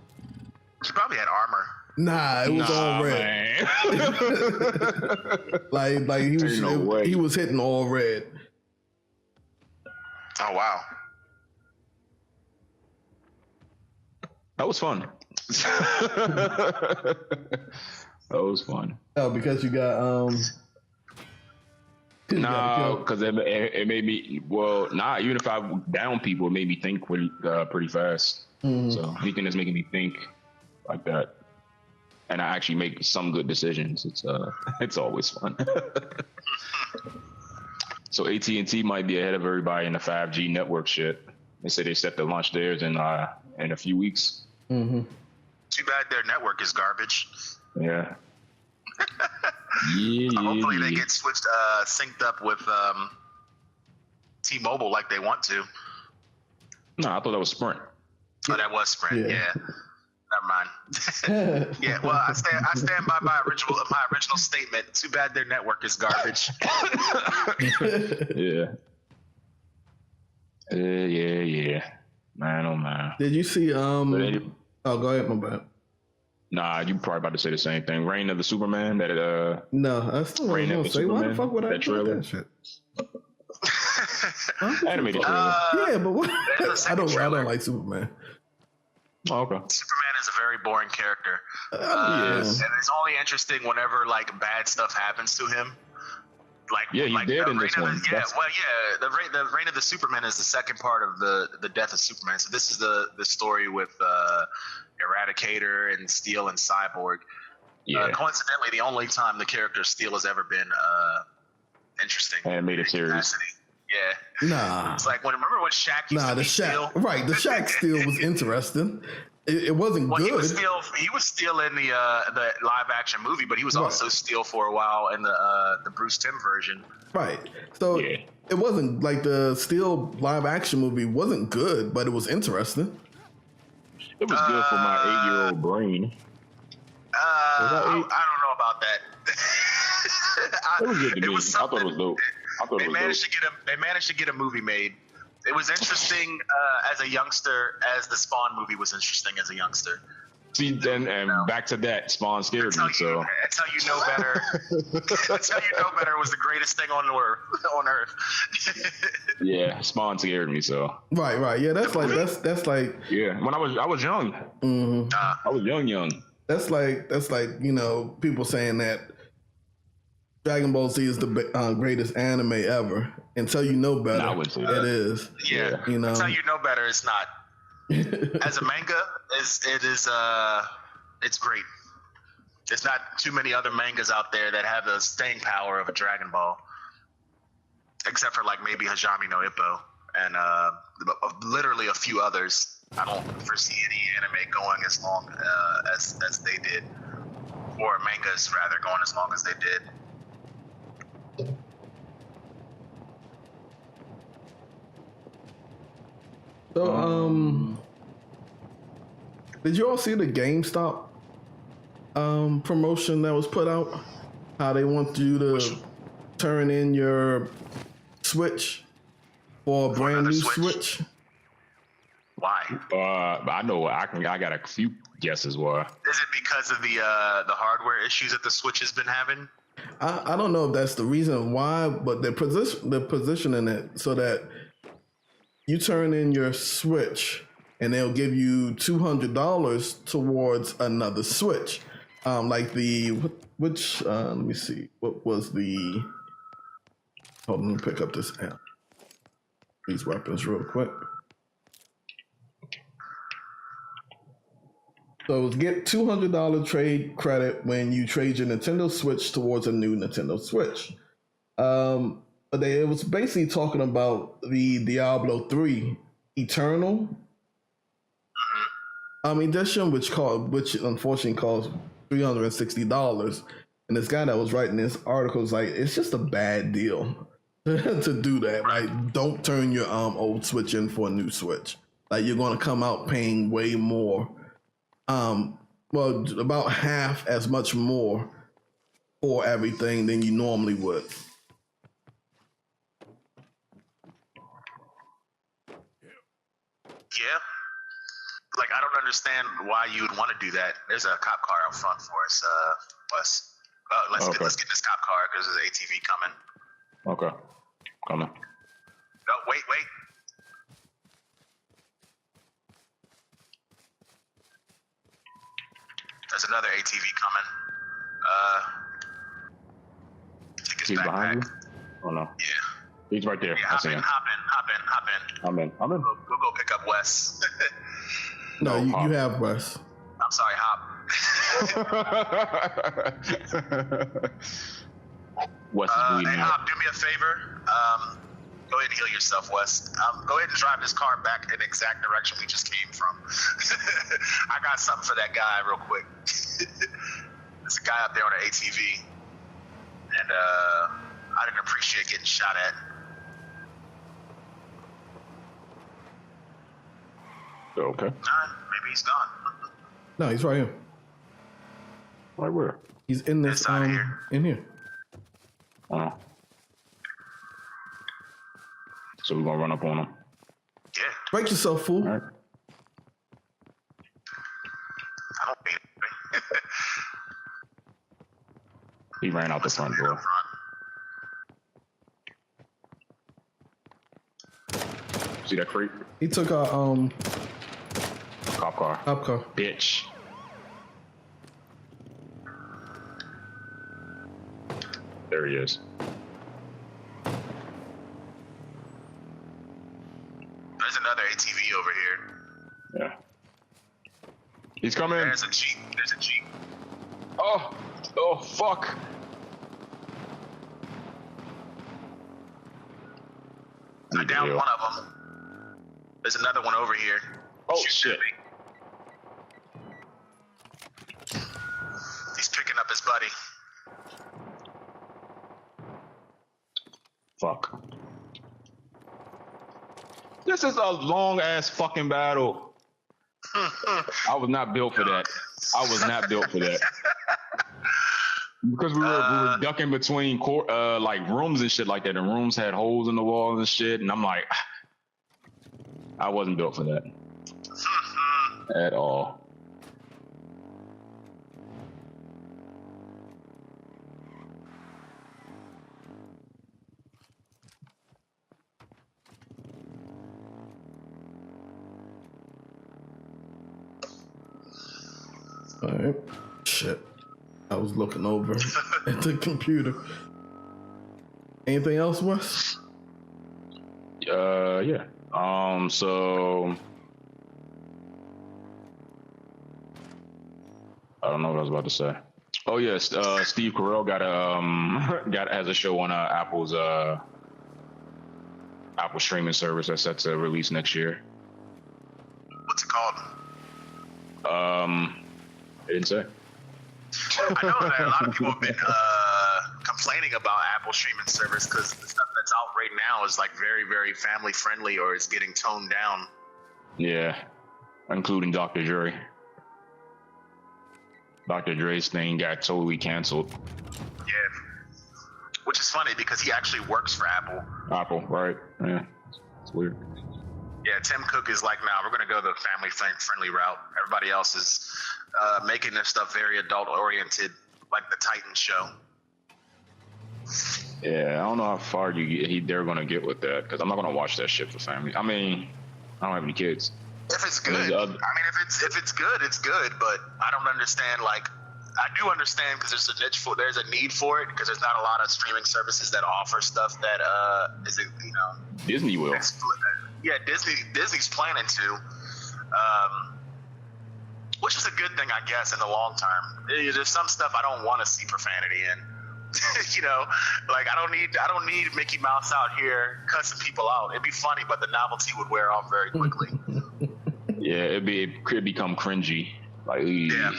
[SPEAKER 3] She probably had armor.
[SPEAKER 1] Nah, it was all red.
[SPEAKER 2] Man.
[SPEAKER 1] Like
[SPEAKER 2] Ain't no way.
[SPEAKER 1] he was hitting all red.
[SPEAKER 3] Oh wow.
[SPEAKER 2] That was fun. That was fun.
[SPEAKER 1] Oh, because you got
[SPEAKER 2] No, because it made me even if I down people, it made me think pretty fast. So anything that's making me think like that, and I actually make some good decisions, it's always fun. So AT&T might be ahead of everybody in the 5G network shit. They say they set to launch theirs in a few weeks.
[SPEAKER 3] Too bad their network is garbage.
[SPEAKER 2] Yeah. Yeah.
[SPEAKER 3] Hopefully they get switched, synced up with T-Mobile like they want to.
[SPEAKER 2] No, I thought that was Sprint.
[SPEAKER 3] Oh, that was Sprint. Yeah. Never mind. Yeah. Well, I stand by my original statement. Too bad their network is garbage.
[SPEAKER 2] Yeah. Yeah. Man, oh man.
[SPEAKER 1] Did you see? Oh, go ahead, my bad.
[SPEAKER 2] Nah, you probably about to say the same thing. Reign of the Superman.
[SPEAKER 1] No, that's not what I was gonna say. Why the fuck would I do that shit?
[SPEAKER 2] Animated trailer.
[SPEAKER 1] Yeah, but what? I don't like Superman.
[SPEAKER 2] Oh, okay.
[SPEAKER 3] Superman is a very boring character.
[SPEAKER 2] Yes.
[SPEAKER 3] And it's only interesting whenever like bad stuff happens to him.
[SPEAKER 2] He's dead in this one.
[SPEAKER 3] The Reign of the Superman is the second part of the death of Superman. So this is the story with Eradicator and Steel and Cyborg.
[SPEAKER 2] Yeah.
[SPEAKER 3] Coincidentally, the only time the character Steel has ever been interesting.
[SPEAKER 2] Animated series.
[SPEAKER 3] Capacity. Yeah.
[SPEAKER 1] Nah.
[SPEAKER 3] It's like remember when Shaq used to be Steel?
[SPEAKER 1] Right, the Shaq Steel was interesting. It wasn't good.
[SPEAKER 3] He was Steel in the live action movie, but he was also Steel for a while in the Bruce Timm version.
[SPEAKER 1] Right. So it wasn't like the Steel live action movie wasn't good, but it was interesting.
[SPEAKER 2] It was good for my 8-year-old brain.
[SPEAKER 3] I don't know about that.
[SPEAKER 2] It was good to me. I thought it was dope.
[SPEAKER 3] They managed to get a movie made. It was interesting as a youngster, as the Spawn movie was interesting as a youngster.
[SPEAKER 2] See, back to that, Spawn scared me. So
[SPEAKER 3] that's how you know better. That's how you know better was the greatest thing on Earth.
[SPEAKER 2] Yeah, Spawn scared me. So
[SPEAKER 1] right. Yeah, that's like.
[SPEAKER 2] Yeah, when I was young. I was young.
[SPEAKER 1] That's like people saying that Dragon Ball Z is the greatest anime ever. Until you know better,
[SPEAKER 2] I wouldn't say that.
[SPEAKER 1] It is.
[SPEAKER 3] Yeah, until you know better, it's not. As a manga, it's great. There's not too many other mangas out there that have the staying power of a Dragon Ball, except for like maybe Hajime no Ippo and literally a few others. I don't foresee any anime going as long as they did, or mangas rather going as long as they did.
[SPEAKER 1] So, did you all see the GameStop promotion that was put out? How they want you to turn in your Switch for a brand new Switch?
[SPEAKER 3] Why?
[SPEAKER 2] I know. I got a few guesses why.
[SPEAKER 3] Is it because of the hardware issues that the Switch has been having?
[SPEAKER 1] I don't know if that's the reason why, but they're positioning it so that you turn in your Switch and they'll give you $200 towards another Switch. Like let me see, what was the, hold on, let me pick up this app. These weapons real quick. So get $200 trade credit when you trade your Nintendo Switch towards a new Nintendo Switch. But it was basically talking about the Diablo 3 Eternal edition, which unfortunately cost $360. And this guy that was writing this article was like, it's just a bad deal to do that. Like, don't turn your old Switch in for a new Switch. Like, you're going to come out paying way more. About half as much more for everything than you normally would.
[SPEAKER 3] Yeah. Like, I don't understand why you would want to do that. There's a cop car out front for us, Wes. Let's get this cop car because there's an ATV coming.
[SPEAKER 2] Okay. Coming.
[SPEAKER 3] No, wait. There's another ATV coming. Take his
[SPEAKER 2] He's
[SPEAKER 3] backpack.
[SPEAKER 2] behind you? Oh no.
[SPEAKER 3] Yeah.
[SPEAKER 2] He's right there.
[SPEAKER 3] Yeah,
[SPEAKER 2] I see him.
[SPEAKER 3] hop in.
[SPEAKER 2] I'm in.
[SPEAKER 3] We'll go pick up Wes.
[SPEAKER 1] No, you
[SPEAKER 2] Hop.
[SPEAKER 1] have Wes.
[SPEAKER 3] I'm sorry, Hop.
[SPEAKER 2] Wes is bleeding
[SPEAKER 3] Hey,
[SPEAKER 2] out.
[SPEAKER 3] Hop, do me a favor. Go ahead and heal yourself, Wes. Go ahead and drive this car back in the exact direction we just came from. I got something for that guy real quick. There's a guy up there on an ATV. And I didn't appreciate getting shot at.
[SPEAKER 2] Okay.
[SPEAKER 3] Maybe he's gone.
[SPEAKER 1] No, he's right here.
[SPEAKER 2] Right where?
[SPEAKER 1] He's in this
[SPEAKER 3] Inside here.
[SPEAKER 1] in here.
[SPEAKER 2] Oh. So we're gonna run up on him.
[SPEAKER 3] Yeah,
[SPEAKER 1] Break yourself, fool.
[SPEAKER 2] All right.
[SPEAKER 3] I don't mean it.
[SPEAKER 2] He ran out the front door. See that crate?
[SPEAKER 1] He took a
[SPEAKER 2] Cop car.
[SPEAKER 1] up car.
[SPEAKER 2] Bitch. There he is.
[SPEAKER 3] There's another ATV over here.
[SPEAKER 2] Yeah. He's coming.
[SPEAKER 3] There's a Jeep.
[SPEAKER 2] Oh. Oh, fuck.
[SPEAKER 3] I downed one of them. There's another one over here.
[SPEAKER 2] Oh,
[SPEAKER 3] Shooting
[SPEAKER 2] shit.
[SPEAKER 3] at me. He's picking up his buddy.
[SPEAKER 2] Fuck. This is a long ass fucking battle. I was not built for that. Because we were ducking between like rooms and shit like that. And rooms had holes in the walls and shit. And I'm like, I wasn't built for that at all.
[SPEAKER 1] All right. Shit. I was looking over at the computer. Anything else, Wes?
[SPEAKER 2] Yeah. So I don't know what I was about to say. Oh yes, Steve Carell has a show on Apple's Apple streaming service that's set to release next year.
[SPEAKER 3] What's it called?
[SPEAKER 2] It didn't say.
[SPEAKER 3] I know that a lot of people have been complaining about Apple streaming service because the stuff that's out right now is like very, very family friendly or is getting toned down.
[SPEAKER 2] Yeah, including Dr. Dre. Dr. Dre's thing got totally canceled.
[SPEAKER 3] Yeah. Which is funny because he actually works for Apple.
[SPEAKER 2] Apple, right? Yeah, it's weird.
[SPEAKER 3] Yeah, Tim Cook is like, nah, we're going to go the family friendly route. Everybody else is making their stuff very adult oriented, like the Titan show.
[SPEAKER 2] Yeah, I don't know how far they're going to get with that because I'm not going to watch that shit for family. I mean, I don't have any kids.
[SPEAKER 3] If it's good, if it's good, it's good. But I don't understand. Like, I do understand because there's a need for it because there's not a lot of streaming services that offer stuff that
[SPEAKER 2] Disney will.
[SPEAKER 3] Yeah, Disney's planning to, which is a good thing, I guess, in the long term. There's some stuff I don't want to see profanity in. Like I don't need Mickey Mouse out here cussing people out. It'd be funny, but the novelty would wear off very quickly.
[SPEAKER 2] Yeah, it could become cringy. Like,
[SPEAKER 3] yeah,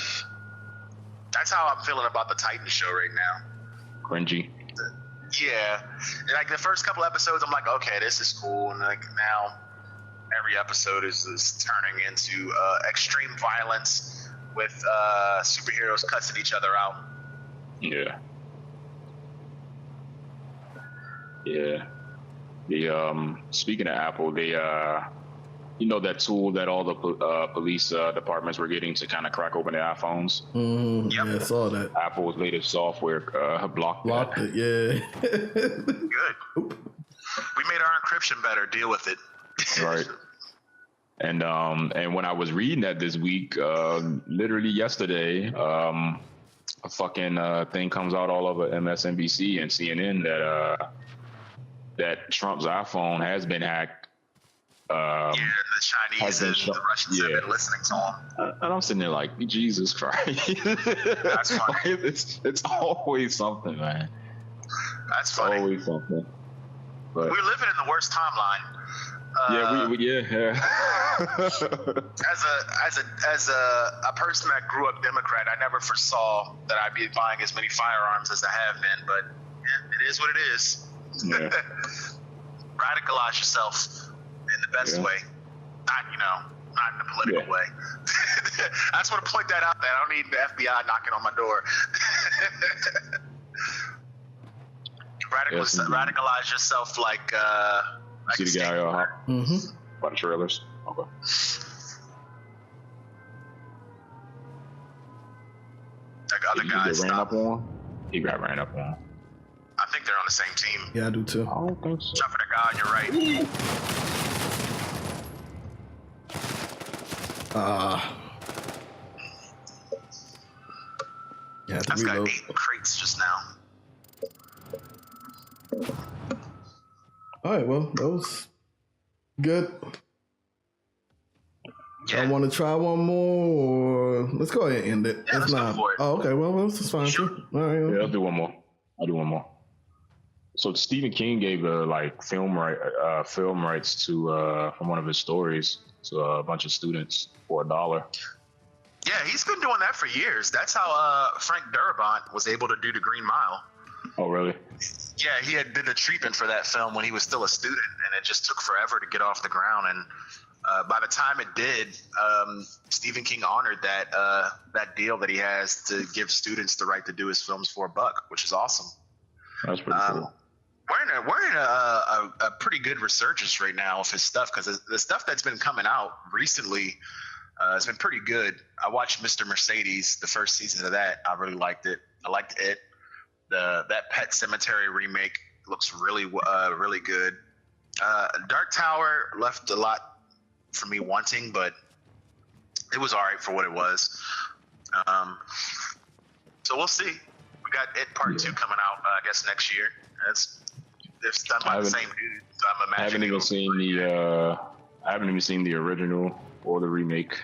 [SPEAKER 3] that's how I'm feeling about the Titan show right now.
[SPEAKER 2] Cringy.
[SPEAKER 3] Yeah, and like the first couple episodes, I'm like, okay, this is cool, and like now, every episode is turning into extreme violence with superheroes cussing each other out.
[SPEAKER 2] Yeah. Yeah. The speaking of Apple, they that tool that all the police departments were getting to kind of crack open their iPhones.
[SPEAKER 1] Yep. Yeah, I saw that.
[SPEAKER 2] Apple's latest software blocked
[SPEAKER 1] it. Yeah.
[SPEAKER 3] Good. Oop. We made our encryption better. Deal with it.
[SPEAKER 2] Right. And when I was reading that this week, literally yesterday, a fucking thing comes out all over MSNBC and CNN that Trump's iPhone has been hacked.
[SPEAKER 3] The Chinese and the Russians have been listening to him.
[SPEAKER 2] And I'm sitting there like, Jesus Christ.
[SPEAKER 3] That's funny.
[SPEAKER 2] It's always something, man.
[SPEAKER 3] That's funny.
[SPEAKER 2] Always something. But
[SPEAKER 3] we're living in the worst timeline.
[SPEAKER 2] Yeah.
[SPEAKER 3] As a person that grew up Democrat, I never foresaw that I'd be buying as many firearms as I have been. But it is what it is.
[SPEAKER 2] Yeah.
[SPEAKER 3] Radicalize yourself in the best way, not in the political way. I just want to point that out. There, I don't need the FBI knocking on my door. Radicalize yourself like.
[SPEAKER 2] See the guy by the trailers. Okay.
[SPEAKER 3] Like other guys.
[SPEAKER 2] He got ran up on.
[SPEAKER 3] I think they're on the same team.
[SPEAKER 1] Yeah, I do too.
[SPEAKER 2] I don't think so.
[SPEAKER 3] Jump for the guy on your right.
[SPEAKER 1] Yeah,
[SPEAKER 3] that's got 8 crates just now.
[SPEAKER 1] All right, well, that was good.
[SPEAKER 3] Yeah.
[SPEAKER 1] I want to try one more, or let's go ahead and end it.
[SPEAKER 3] Yeah, let's go for it.
[SPEAKER 1] Oh, okay. Well, that's fine too. All right.
[SPEAKER 2] Yeah, I'll do one more. So Stephen King gave film rights to from one of his stories to a bunch of students for $1.
[SPEAKER 3] Yeah, he's been doing that for years. That's how Frank Darabont was able to do The Green Mile.
[SPEAKER 2] Oh, really?
[SPEAKER 3] Yeah, he did the treatment for that film when he was still a student, and it just took forever to get off the ground. And by the time it did, Stephen King honored that deal that he has to give students the right to do his films for $1, which is awesome.
[SPEAKER 2] That's pretty cool.
[SPEAKER 3] We're in a pretty good resurgence right now of his stuff, because the stuff that's been coming out recently has been pretty good. I watched Mr. Mercedes, the first season of that. I really liked it. I liked it. That Pet Sematary remake looks really good. Dark Tower left a lot for me wanting, but it was all right for what it was. So we'll see. We got It Part 2 coming out, I guess, next year. It's done by the same dude, so I'm imagining.
[SPEAKER 2] I haven't even seen the original or the remake.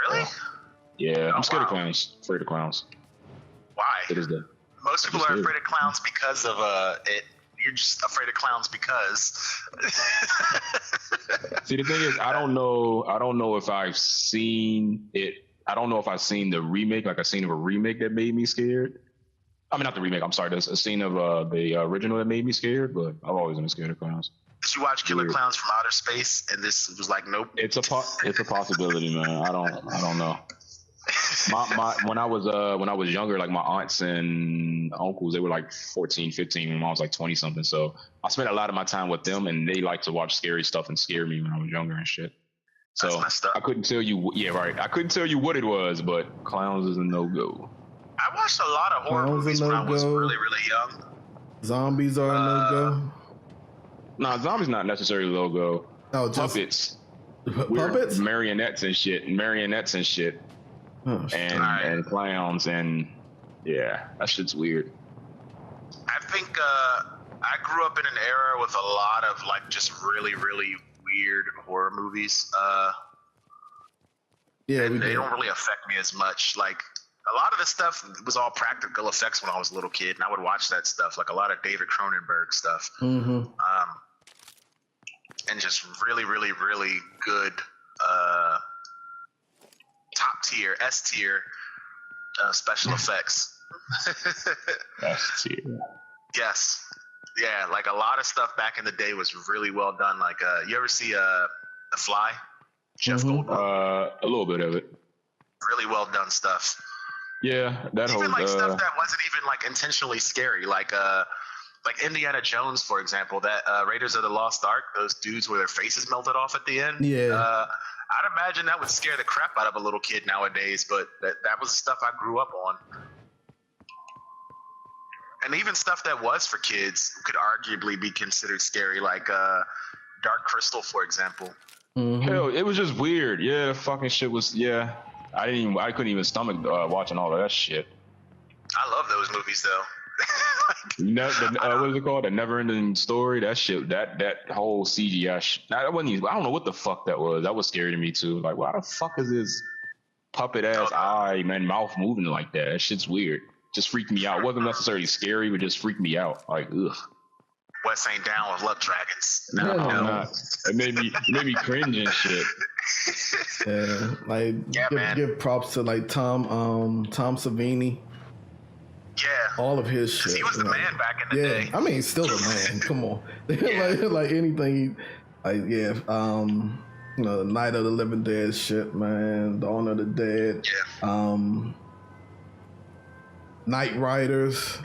[SPEAKER 3] Really?
[SPEAKER 2] Yeah, I'm scared of clowns. Afraid of clowns.
[SPEAKER 3] Why?
[SPEAKER 2] It is that.
[SPEAKER 3] Most people are afraid of clowns because of it. You're just afraid of clowns because.
[SPEAKER 2] See, the thing is, I don't know if I've seen it. I don't know if I've seen the remake, like a scene of a remake that made me scared. I mean, not the remake. I'm sorry. There's a scene of the original that made me scared, but I've always been scared of clowns.
[SPEAKER 3] Did you watch Killer Clowns from Outer Space? And this was like, nope.
[SPEAKER 2] It's a possibility, man. I don't know. When I was younger, like my aunts and uncles, they were like 14, 15 when I was like 20 something. So I spent a lot of my time with them, and they like to watch scary stuff and scare me when I was younger and shit. So I couldn't tell you. Yeah, right. I couldn't tell you what it was, but clowns is a no-go.
[SPEAKER 3] I watched a lot of horror movies when I was really, really young.
[SPEAKER 1] Zombies are a no-go.
[SPEAKER 2] Nah, zombies not necessarily no-go.
[SPEAKER 1] Oh, just
[SPEAKER 2] puppets.
[SPEAKER 1] Puppets?
[SPEAKER 2] Marionettes and shit.
[SPEAKER 1] Oh,
[SPEAKER 2] and clowns, and yeah, that shit's weird.
[SPEAKER 3] I think I grew up in an era with a lot of like just really, really weird horror movies.
[SPEAKER 1] Yeah,
[SPEAKER 3] they don't really affect me as much. Like a lot of the stuff was all practical effects when I was a little kid, and I would watch that stuff, like a lot of David Cronenberg stuff.
[SPEAKER 1] Mm-hmm.
[SPEAKER 3] And just really, really, really good top tier, S tier special effects.
[SPEAKER 2] S tier.
[SPEAKER 3] Yes. Yeah, like a lot of stuff back in the day was really well done. Like, you ever see The Fly? Jeff Goldblum?
[SPEAKER 2] A little bit of it.
[SPEAKER 3] Really well done stuff.
[SPEAKER 2] Yeah, that
[SPEAKER 3] even
[SPEAKER 2] whole
[SPEAKER 3] stuff that wasn't even like intentionally scary, like Indiana Jones, for example. That Raiders of the Lost Ark, those dudes where their faces melted off at the end.
[SPEAKER 1] Yeah.
[SPEAKER 3] I'd imagine that would scare the crap out of a little kid nowadays, but that was stuff I grew up on. And even stuff that was for kids could arguably be considered scary, like Dark Crystal, for example.
[SPEAKER 2] Hell, it was just weird. Yeah, the fucking shit was. Yeah, I couldn't even stomach watching all of that shit.
[SPEAKER 3] I love those movies though.
[SPEAKER 2] What is it called? The Never Ending Story. That shit. That whole CGI. That wasn't even. I don't know what the fuck that was. That was scary to me too. Like, why the fuck is this puppet ass eye man mouth moving like that? That shit's weird. Just freaked me out. It wasn't necessarily scary, but just freaked me out. Like, ugh.
[SPEAKER 3] Wes ain't down with love dragons.
[SPEAKER 2] No, I'm not. It made me cringe and shit.
[SPEAKER 1] Yeah, like give props to like Tom Savini.
[SPEAKER 3] Yeah,
[SPEAKER 1] all of his shit.
[SPEAKER 3] He was the man back in the day.
[SPEAKER 1] I mean, he's still the man. Come on, like anything, Night of the Living Dead shit, man. Dawn of the Dead.
[SPEAKER 3] Yeah.
[SPEAKER 1] Night Riders.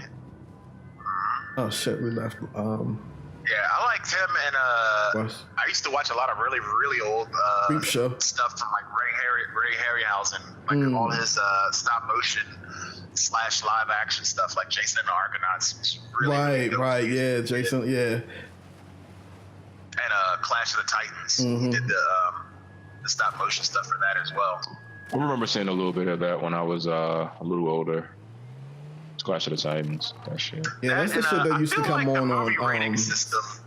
[SPEAKER 1] Oh shit, we left.
[SPEAKER 3] Yeah, I liked him, and I used to watch a lot of really, really old
[SPEAKER 1] Creep Show
[SPEAKER 3] stuff from like Ray Harryhausen, like all his stop motion / live action stuff, like Jason and the Argonauts. Really,
[SPEAKER 1] right, yeah, Jason, yeah,
[SPEAKER 3] and Clash of the Titans. He did the stop motion stuff for that as well.
[SPEAKER 2] I remember seeing a little bit of that when I was a little older. Clash of the Titans, that shit.
[SPEAKER 1] Yeah, that's the shit that used to come
[SPEAKER 3] like
[SPEAKER 1] on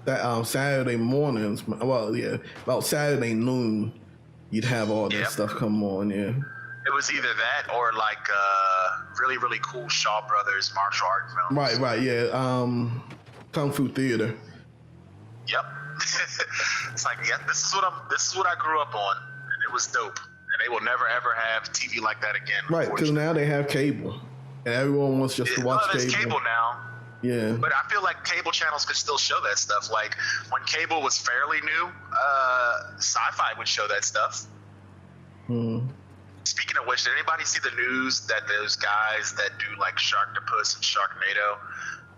[SPEAKER 3] that
[SPEAKER 1] Saturday mornings. Well, yeah, about Saturday noon, you'd have all that stuff come on. Yeah,
[SPEAKER 3] it was either that or like really, really cool Shaw Brothers martial art films.
[SPEAKER 1] Right, yeah. Kung Fu Theater.
[SPEAKER 3] Yep. It's like, yeah, this is what I grew up on, and it was dope. And they will never ever have TV like that again.
[SPEAKER 1] Right, because now they have cable. And everyone wants just to watch
[SPEAKER 3] there's
[SPEAKER 1] cable.
[SPEAKER 3] Cable now.
[SPEAKER 1] Yeah.
[SPEAKER 3] But I feel like cable channels could still show that stuff. Like when cable was fairly new, Sci-Fi would show that stuff. Speaking of which, did anybody see the news that those guys that do like Sharktopus and Sharknado,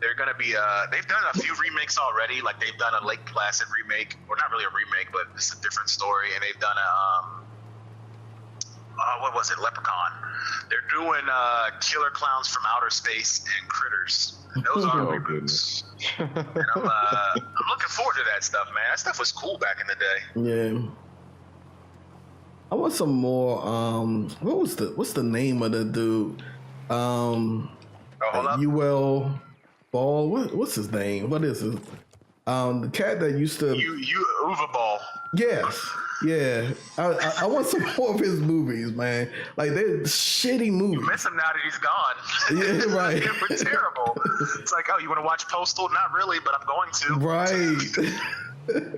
[SPEAKER 3] they're gonna be they've done a few remakes already. Like they've done a Lake Placid remake, or not really a remake, but it's a different story. And they've done a what was it? Leprechaun. They're doing Killer Clowns from Outer Space and Critters. And those are reboots. And I'm looking forward to that stuff, man. That stuff was cool back in the day.
[SPEAKER 1] Yeah. I want some more. What's the name of the dude? UL Ball. What's his name? What is it? The cat that used to
[SPEAKER 3] Uwe Ball.
[SPEAKER 1] Yes. Yeah, I want some more of his movies, man. Like, they're shitty movies.
[SPEAKER 3] You miss him now that he's gone.
[SPEAKER 1] Yeah, right.
[SPEAKER 3] They were terrible. It's like, oh, you want to watch Postal? Not really, but I'm going to.
[SPEAKER 1] Right.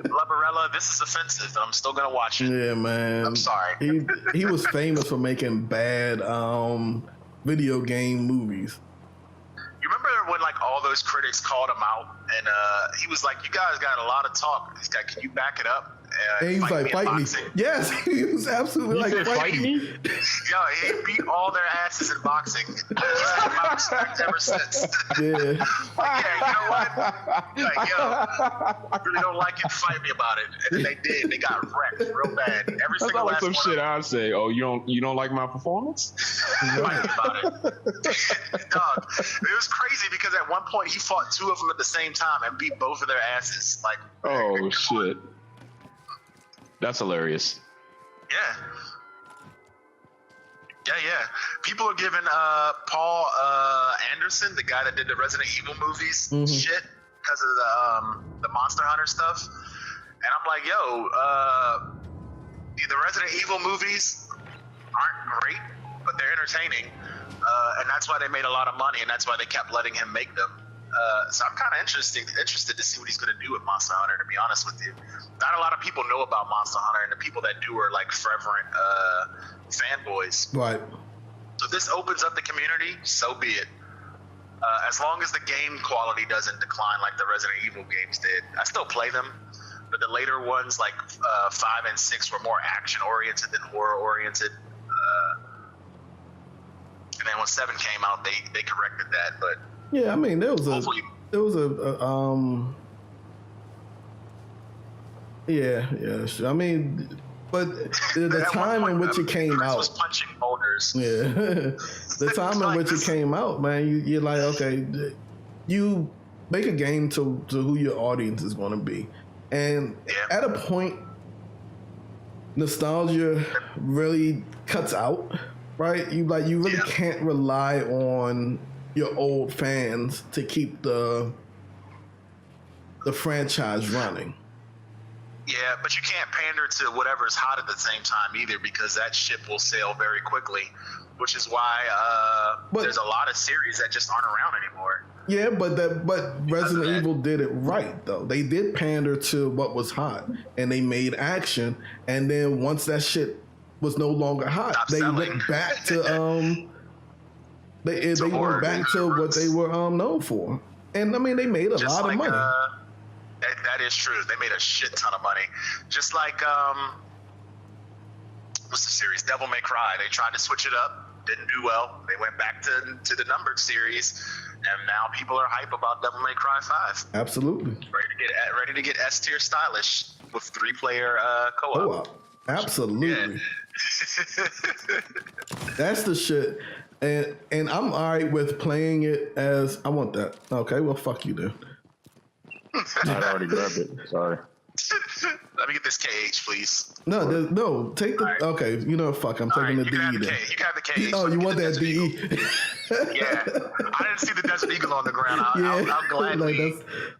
[SPEAKER 3] Barbarella, this is offensive, but I'm still going to watch it.
[SPEAKER 1] Yeah, man.
[SPEAKER 3] I'm sorry.
[SPEAKER 1] He was famous for making bad video game movies.
[SPEAKER 3] You remember when like all those critics called him out, and he was like, "You guys got a lot of talk. He's got, can you back it up?"
[SPEAKER 1] And he's like, "Fight me!" Yes, he was absolutely "Fight me!"
[SPEAKER 3] Yo, he beat all their asses in boxing. He's had my respect ever since.
[SPEAKER 1] Yeah.
[SPEAKER 3] Like, yeah, you know what? Like, yo, I really don't like it. Fight me about it. And then they did. They got wrecked real bad. Every single
[SPEAKER 2] like some shit
[SPEAKER 3] I
[SPEAKER 2] would say. Oh, you don't like my performance?
[SPEAKER 3] Fight me about it. Dog, it was crazy because at one point he fought two of them at the same time and beat both of their asses. Like,
[SPEAKER 2] oh shit. That's hilarious.
[SPEAKER 3] Yeah. People are giving Paul Anderson, the guy that did the Resident Evil movies, shit because of the Monster Hunter stuff. And I'm like, yo, the Resident Evil movies aren't great, but they're entertaining. And that's why they made a lot of money, and that's why they kept letting him make them. So I'm kind of interested to see what he's going to do with Monster Hunter, to be honest with you. Not a lot of people know about Monster Hunter, and the people that do are like fervent fanboys.
[SPEAKER 1] Right.
[SPEAKER 3] So if this opens up the community, so be it. As long as the game quality doesn't decline like the Resident Evil games did. I still play them, but the later ones like 5 and 6 were more action-oriented than horror-oriented. And then when 7 came out, they corrected that, but
[SPEAKER 1] yeah, I mean, there was a yeah. I mean, but the time in which it came out
[SPEAKER 3] was punching boulders.
[SPEAKER 1] Yeah, the time in which it came out, man, you're like, okay, you make a game to who your audience is going to be, and at a point, nostalgia really cuts out, right? You really can't rely on your old fans to keep the franchise running.
[SPEAKER 3] Yeah, but you can't pander to whatever's hot at the same time either, because that ship will sail very quickly, which is why there's a lot of series that just aren't around anymore.
[SPEAKER 1] Yeah, but Resident Evil did it right though. They did pander to what was hot, and they made action. And then once that shit was no longer hot, they went back to they went back to what they were known for. And I mean, they made a lot of money.
[SPEAKER 3] That is true. They made a shit ton of money. Just like what's the series? Devil May Cry. They tried to switch it up. Didn't do well. They went back to the numbered series, and now people are hype about Devil May Cry 5.
[SPEAKER 1] Absolutely.
[SPEAKER 3] Ready to get S tier stylish with 3-player co-op.
[SPEAKER 1] Absolutely. Yeah. That's the shit. And I'm all right with playing it as I want that. Okay, well fuck you then.
[SPEAKER 2] I already grabbed it. Sorry.
[SPEAKER 3] Let me get this KH, please.
[SPEAKER 1] No, take the. Right. Okay, you know, fuck. I'm taking the DE.
[SPEAKER 3] You can have the KH.
[SPEAKER 1] Oh, you want that DE?
[SPEAKER 3] Yeah, I didn't see the Desert Eagle on the ground. I'll gladly.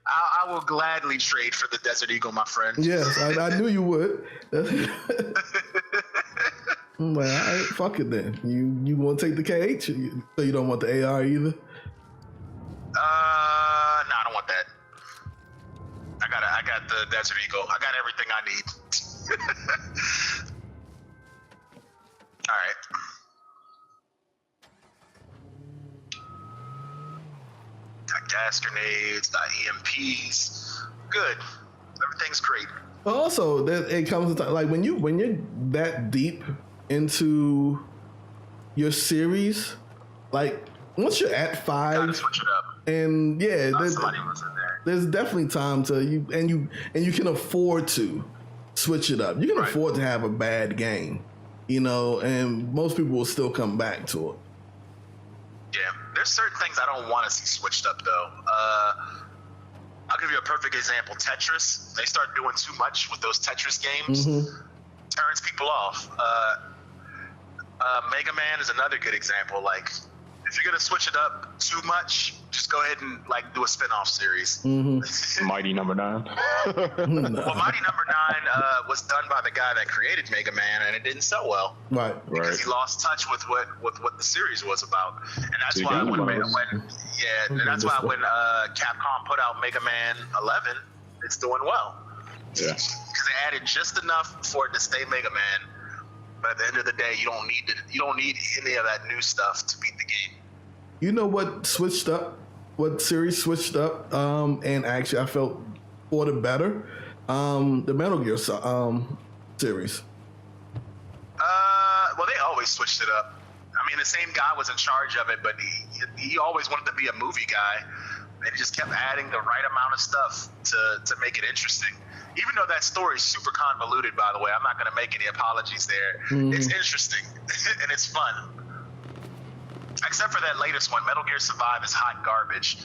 [SPEAKER 3] I will gladly trade for the Desert Eagle, my friend.
[SPEAKER 1] Yes, I knew you would. Well, all right, fuck it then. You want to take the KH? So you don't want the AR either?
[SPEAKER 3] No, I don't want that. I got the Desert Eagle. I got everything I need. All right. Got gas grenades, got EMPs. Good. Everything's great.
[SPEAKER 1] But also, it comes to like when you're that deep into your series, like once you're at 5,
[SPEAKER 3] gotta switch it up.
[SPEAKER 1] And yeah,
[SPEAKER 3] somebody was in there.
[SPEAKER 1] There's definitely time to you can afford to switch it up. You can afford to have a bad game, you know, and most people will still come back to it.
[SPEAKER 3] Yeah, there's certain things I don't want to see switched up though. I'll give you a perfect example. Tetris. They start doing too much with those Tetris games. Turns people off. Mega Man is another good example. Like, if you're gonna switch it up too much, just go ahead and like do a spin-off series.
[SPEAKER 2] Mighty Number 9.
[SPEAKER 3] Well, Mighty Number 9 was done by the guy that created Mega Man, and it didn't sell well.
[SPEAKER 1] Right.
[SPEAKER 3] Because he lost touch with what the series was about, and that's why when Capcom put out Mega Man 11, it's doing well.
[SPEAKER 2] Yeah.
[SPEAKER 3] Because they added just enough for it to stay Mega Man. But at the end of the day, you don't need any of that new stuff to beat the game.
[SPEAKER 1] You know what switched up? What series switched up? And actually, I felt for the better. The Metal Gear series.
[SPEAKER 3] Well, they always switched it up. I mean, the same guy was in charge of it, but he always wanted to be a movie guy, and he just kept adding the right amount of stuff to make it interesting. Even though that story is super convoluted, by the way, I'm not going to make any apologies there. It's interesting and it's fun. Except for that latest one, Metal Gear Survive is hot garbage.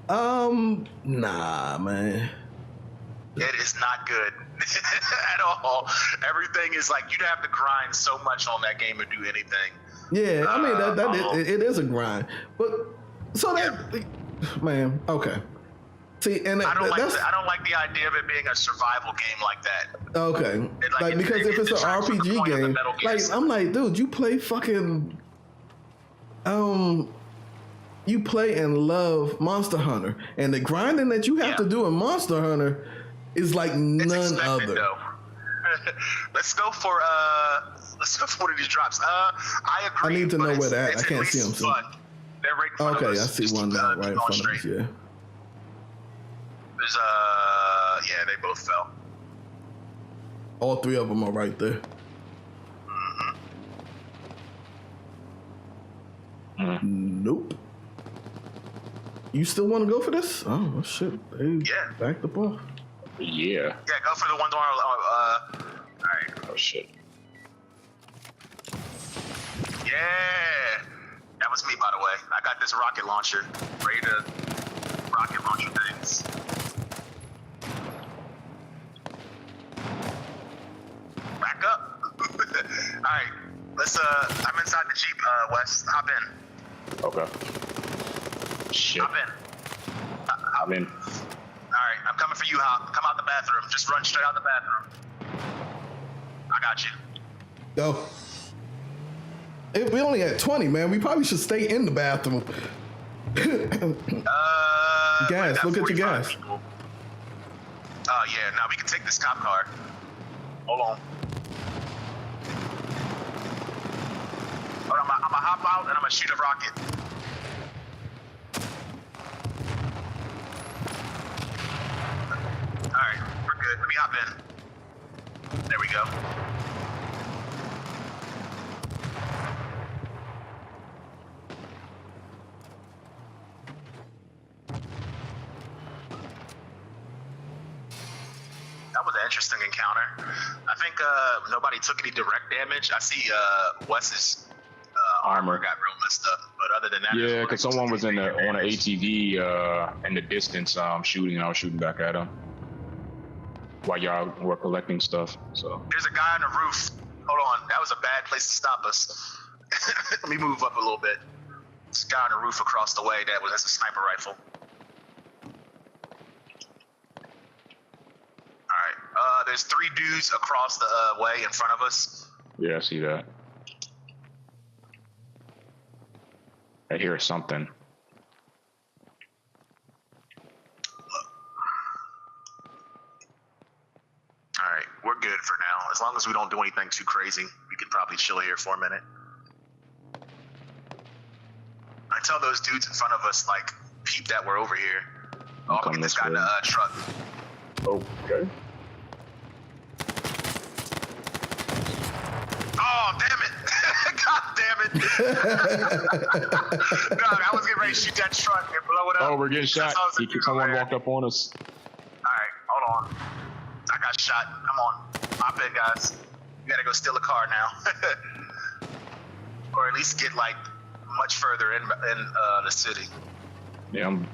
[SPEAKER 1] Nah, man.
[SPEAKER 3] It is not good at all. Everything is like you'd have to grind so much on that game to do anything.
[SPEAKER 1] Yeah, I mean it is a grind, but so that man, okay. See, and I don't
[SPEAKER 3] like the idea of it being a survival game like that.
[SPEAKER 1] Okay, because if it's an RPG game, like I'm like, dude, you play fucking, you play and love Monster Hunter, and the grinding that you have to do in Monster Hunter is like none other.
[SPEAKER 3] Though. Let's go for one of these drops. I agree.
[SPEAKER 1] I need to know where they're at. I can't see them.
[SPEAKER 3] So. They're right in front of us.
[SPEAKER 1] I see one now right in front of us. Yeah.
[SPEAKER 3] There's they both fell.
[SPEAKER 1] All 3 of them are right there. Nope. You still want to go for this? Oh shit! They backed up off.
[SPEAKER 2] Yeah.
[SPEAKER 3] Yeah, go for the one door. All right.
[SPEAKER 2] Oh shit.
[SPEAKER 3] Yeah, that was me, by the way. I got this rocket launcher, ready to rocket launcher things. Back right, let's. I'm inside the Jeep. Wes, hop in.
[SPEAKER 2] Okay. Shit.
[SPEAKER 3] Hop in.
[SPEAKER 2] I'm in.
[SPEAKER 3] All right, I'm coming for you, Hop. Come out the bathroom. Just run straight out the bathroom. I got you.
[SPEAKER 1] Go. We only at 20, man. We probably should stay in the bathroom. Gas. Look at your gas.
[SPEAKER 3] People. Yeah. Now we can take this cop car. Hold on. I'm gonna hop out and I'm gonna shoot a rocket. All right, we're good. Let me hop in. There we go. That was an interesting encounter. I think nobody took any direct damage. I see Wes's armor got real messed up, but other than that,
[SPEAKER 2] Yeah, because someone was on an ATV in the distance shooting, and I was shooting back at him while y'all were collecting stuff. So
[SPEAKER 3] there's a guy on the roof. Hold on, that was a bad place to stop us. Let me move up a little bit. This guy on the roof across the way, that's a sniper rifle. All right, there's 3 dudes across the way in front of us.
[SPEAKER 2] yeah, I see that. I hear something.
[SPEAKER 3] All right, we're good for now. As long as we don't do anything too crazy, we can probably chill here for a minute. I tell those dudes in front of us, like, peep that we're over here. I'll get this guy in the truck.
[SPEAKER 2] Okay.
[SPEAKER 3] Oh, damn it. God damn it. No, I was getting ready to shoot that truck and blow it up.
[SPEAKER 2] Oh, we're getting shot. Someone walked up on us.
[SPEAKER 3] All right, hold on. I got shot. Come on. Hop in, guys. You gotta go steal a car now. Or at least get, like, much further in the city.
[SPEAKER 2] Yeah, I'm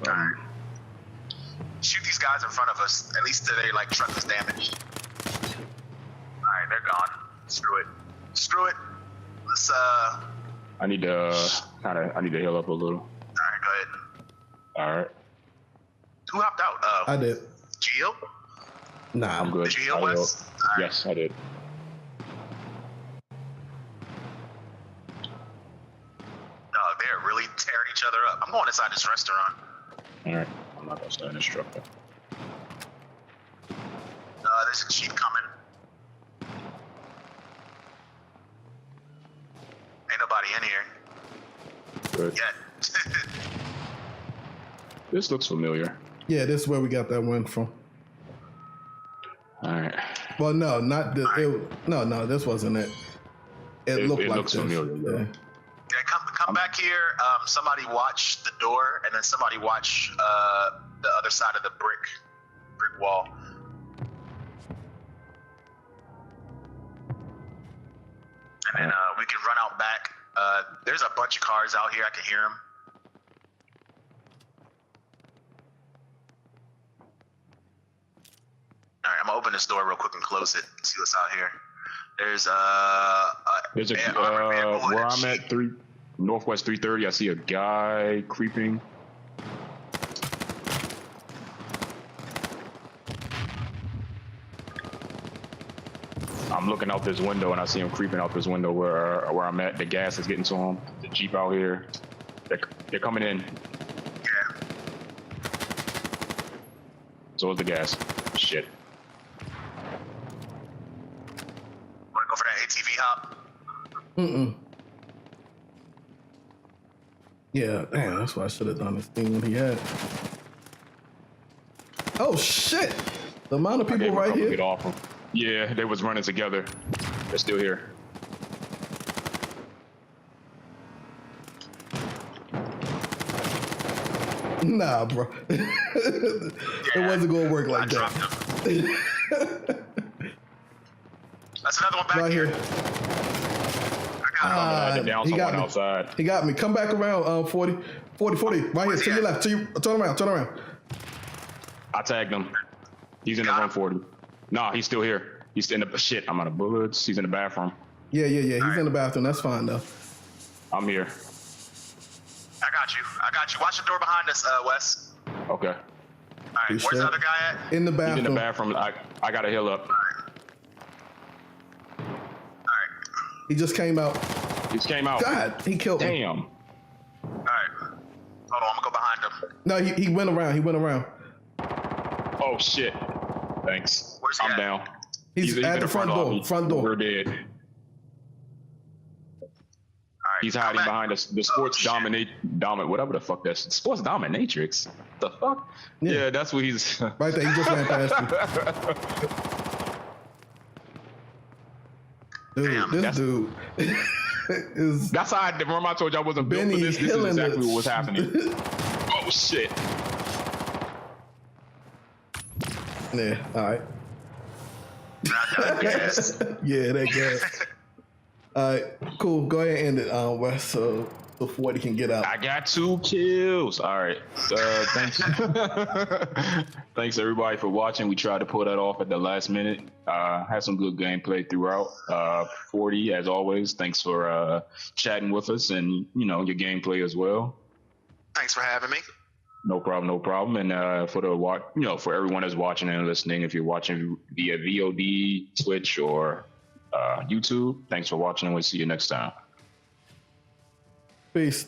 [SPEAKER 3] Shoot these guys in front of us. At least their, like, truck is damaged. All right, they're gone. Screw it. Screw it. Let's,
[SPEAKER 2] I need to heal up a little.
[SPEAKER 3] All right, go ahead.
[SPEAKER 2] All right.
[SPEAKER 3] Who hopped out?
[SPEAKER 1] I did.
[SPEAKER 3] Did you heal?
[SPEAKER 1] Nah,
[SPEAKER 2] I'm good.
[SPEAKER 3] Did you heal, Wes? All right.
[SPEAKER 2] Yes, I did.
[SPEAKER 3] No, they're really tearing each other up. I'm going inside this restaurant.
[SPEAKER 2] All right. I'm not gonna stay in this truck though.
[SPEAKER 3] There's a Jeep coming. Ain't nobody in here
[SPEAKER 2] Good.
[SPEAKER 3] yet.
[SPEAKER 2] This looks familiar.
[SPEAKER 1] yeah, this is where we got that win from.
[SPEAKER 2] All right.
[SPEAKER 1] Well, no, not this. No, this wasn't it. It looked like
[SPEAKER 2] looks
[SPEAKER 1] this.
[SPEAKER 2] familiar, though.
[SPEAKER 1] Yeah.
[SPEAKER 3] Yeah, come back here. Somebody watch the door, and then somebody watch the other side of the brick wall. And then we can run out back. There's a bunch of cars out here. I can hear them. All right, I'm gonna open this door real quick and close it. See what's out here. There's
[SPEAKER 2] where I'm at, Northwest 330. I see a guy creeping. I'm looking out this window and I see him creeping out this window where I'm at. The gas is getting to him. The Jeep out here. They're coming in.
[SPEAKER 3] Yeah.
[SPEAKER 2] So is the gas. Shit.
[SPEAKER 3] Wanna go for that ATV hop?
[SPEAKER 1] Yeah, damn, that's what I should have done this thing when he had. Oh shit! The amount of people right here.
[SPEAKER 2] Get off him. Yeah, they was running together. They're still here.
[SPEAKER 1] Nah, bro. It wasn't gonna work like that.
[SPEAKER 3] That's another one back
[SPEAKER 1] Right here.
[SPEAKER 3] I got him.
[SPEAKER 2] Down
[SPEAKER 1] He got
[SPEAKER 2] someone
[SPEAKER 1] me.
[SPEAKER 2] outside.
[SPEAKER 1] He got me. Come back around, 40, right here,
[SPEAKER 3] Where's
[SPEAKER 1] to
[SPEAKER 3] he
[SPEAKER 1] your
[SPEAKER 3] at?
[SPEAKER 1] left. Turn around.
[SPEAKER 2] I tagged him. He's in the
[SPEAKER 3] Got him.
[SPEAKER 2] 140. Nah, he's still here. He's in the shit. I'm out of bullets. He's in the bathroom.
[SPEAKER 1] Yeah. He's in the bathroom. That's fine though.
[SPEAKER 2] I'm here.
[SPEAKER 3] I got you. Watch the door behind us, Wes.
[SPEAKER 2] Okay.
[SPEAKER 3] All right, where's the other guy at?
[SPEAKER 1] In the
[SPEAKER 2] He's
[SPEAKER 1] bathroom.
[SPEAKER 2] in the bathroom. I gotta heal up.
[SPEAKER 3] All right.
[SPEAKER 1] He just came out.
[SPEAKER 2] He just came out.
[SPEAKER 1] God, he killed me.
[SPEAKER 2] Damn.
[SPEAKER 3] All right. Hold on, I'm gonna go behind him.
[SPEAKER 1] No, he went around.
[SPEAKER 2] Oh shit. Thanks.
[SPEAKER 3] Where's he
[SPEAKER 2] I'm
[SPEAKER 3] at?
[SPEAKER 2] down.
[SPEAKER 1] He's at
[SPEAKER 2] in
[SPEAKER 1] the front door. Front door.
[SPEAKER 2] We're dead.
[SPEAKER 3] All right.
[SPEAKER 2] He's
[SPEAKER 3] come
[SPEAKER 2] hiding
[SPEAKER 3] back.
[SPEAKER 2] behind us. The sports
[SPEAKER 3] shit.
[SPEAKER 2] whatever the fuck that's sports dominatrix. The fuck? Yeah, that's what he's.
[SPEAKER 1] Right there. He just ran past you. Dude,
[SPEAKER 3] Damn,
[SPEAKER 1] this dude is
[SPEAKER 2] That's how remember I told you I wasn't built
[SPEAKER 1] Benny
[SPEAKER 2] for this. This is
[SPEAKER 1] Hillen
[SPEAKER 2] exactly
[SPEAKER 1] it.
[SPEAKER 2] what was happening. Oh shit.
[SPEAKER 1] Yeah, all right.
[SPEAKER 3] Yes.
[SPEAKER 1] Yeah, that guy. All right, cool. Go ahead and end it, Wes, so 40 can get out.
[SPEAKER 2] I got 2 kills. All right. Thanks. Thanks everybody for watching. We tried to pull that off at the last minute. Had some good gameplay throughout. 40, as always, thanks for chatting with us and your gameplay as well.
[SPEAKER 3] Thanks for having me.
[SPEAKER 2] No problem. And for everyone that's watching and listening, if you're watching via VOD, Twitch, or YouTube, thanks for watching, and we'll see you next time.
[SPEAKER 1] Peace.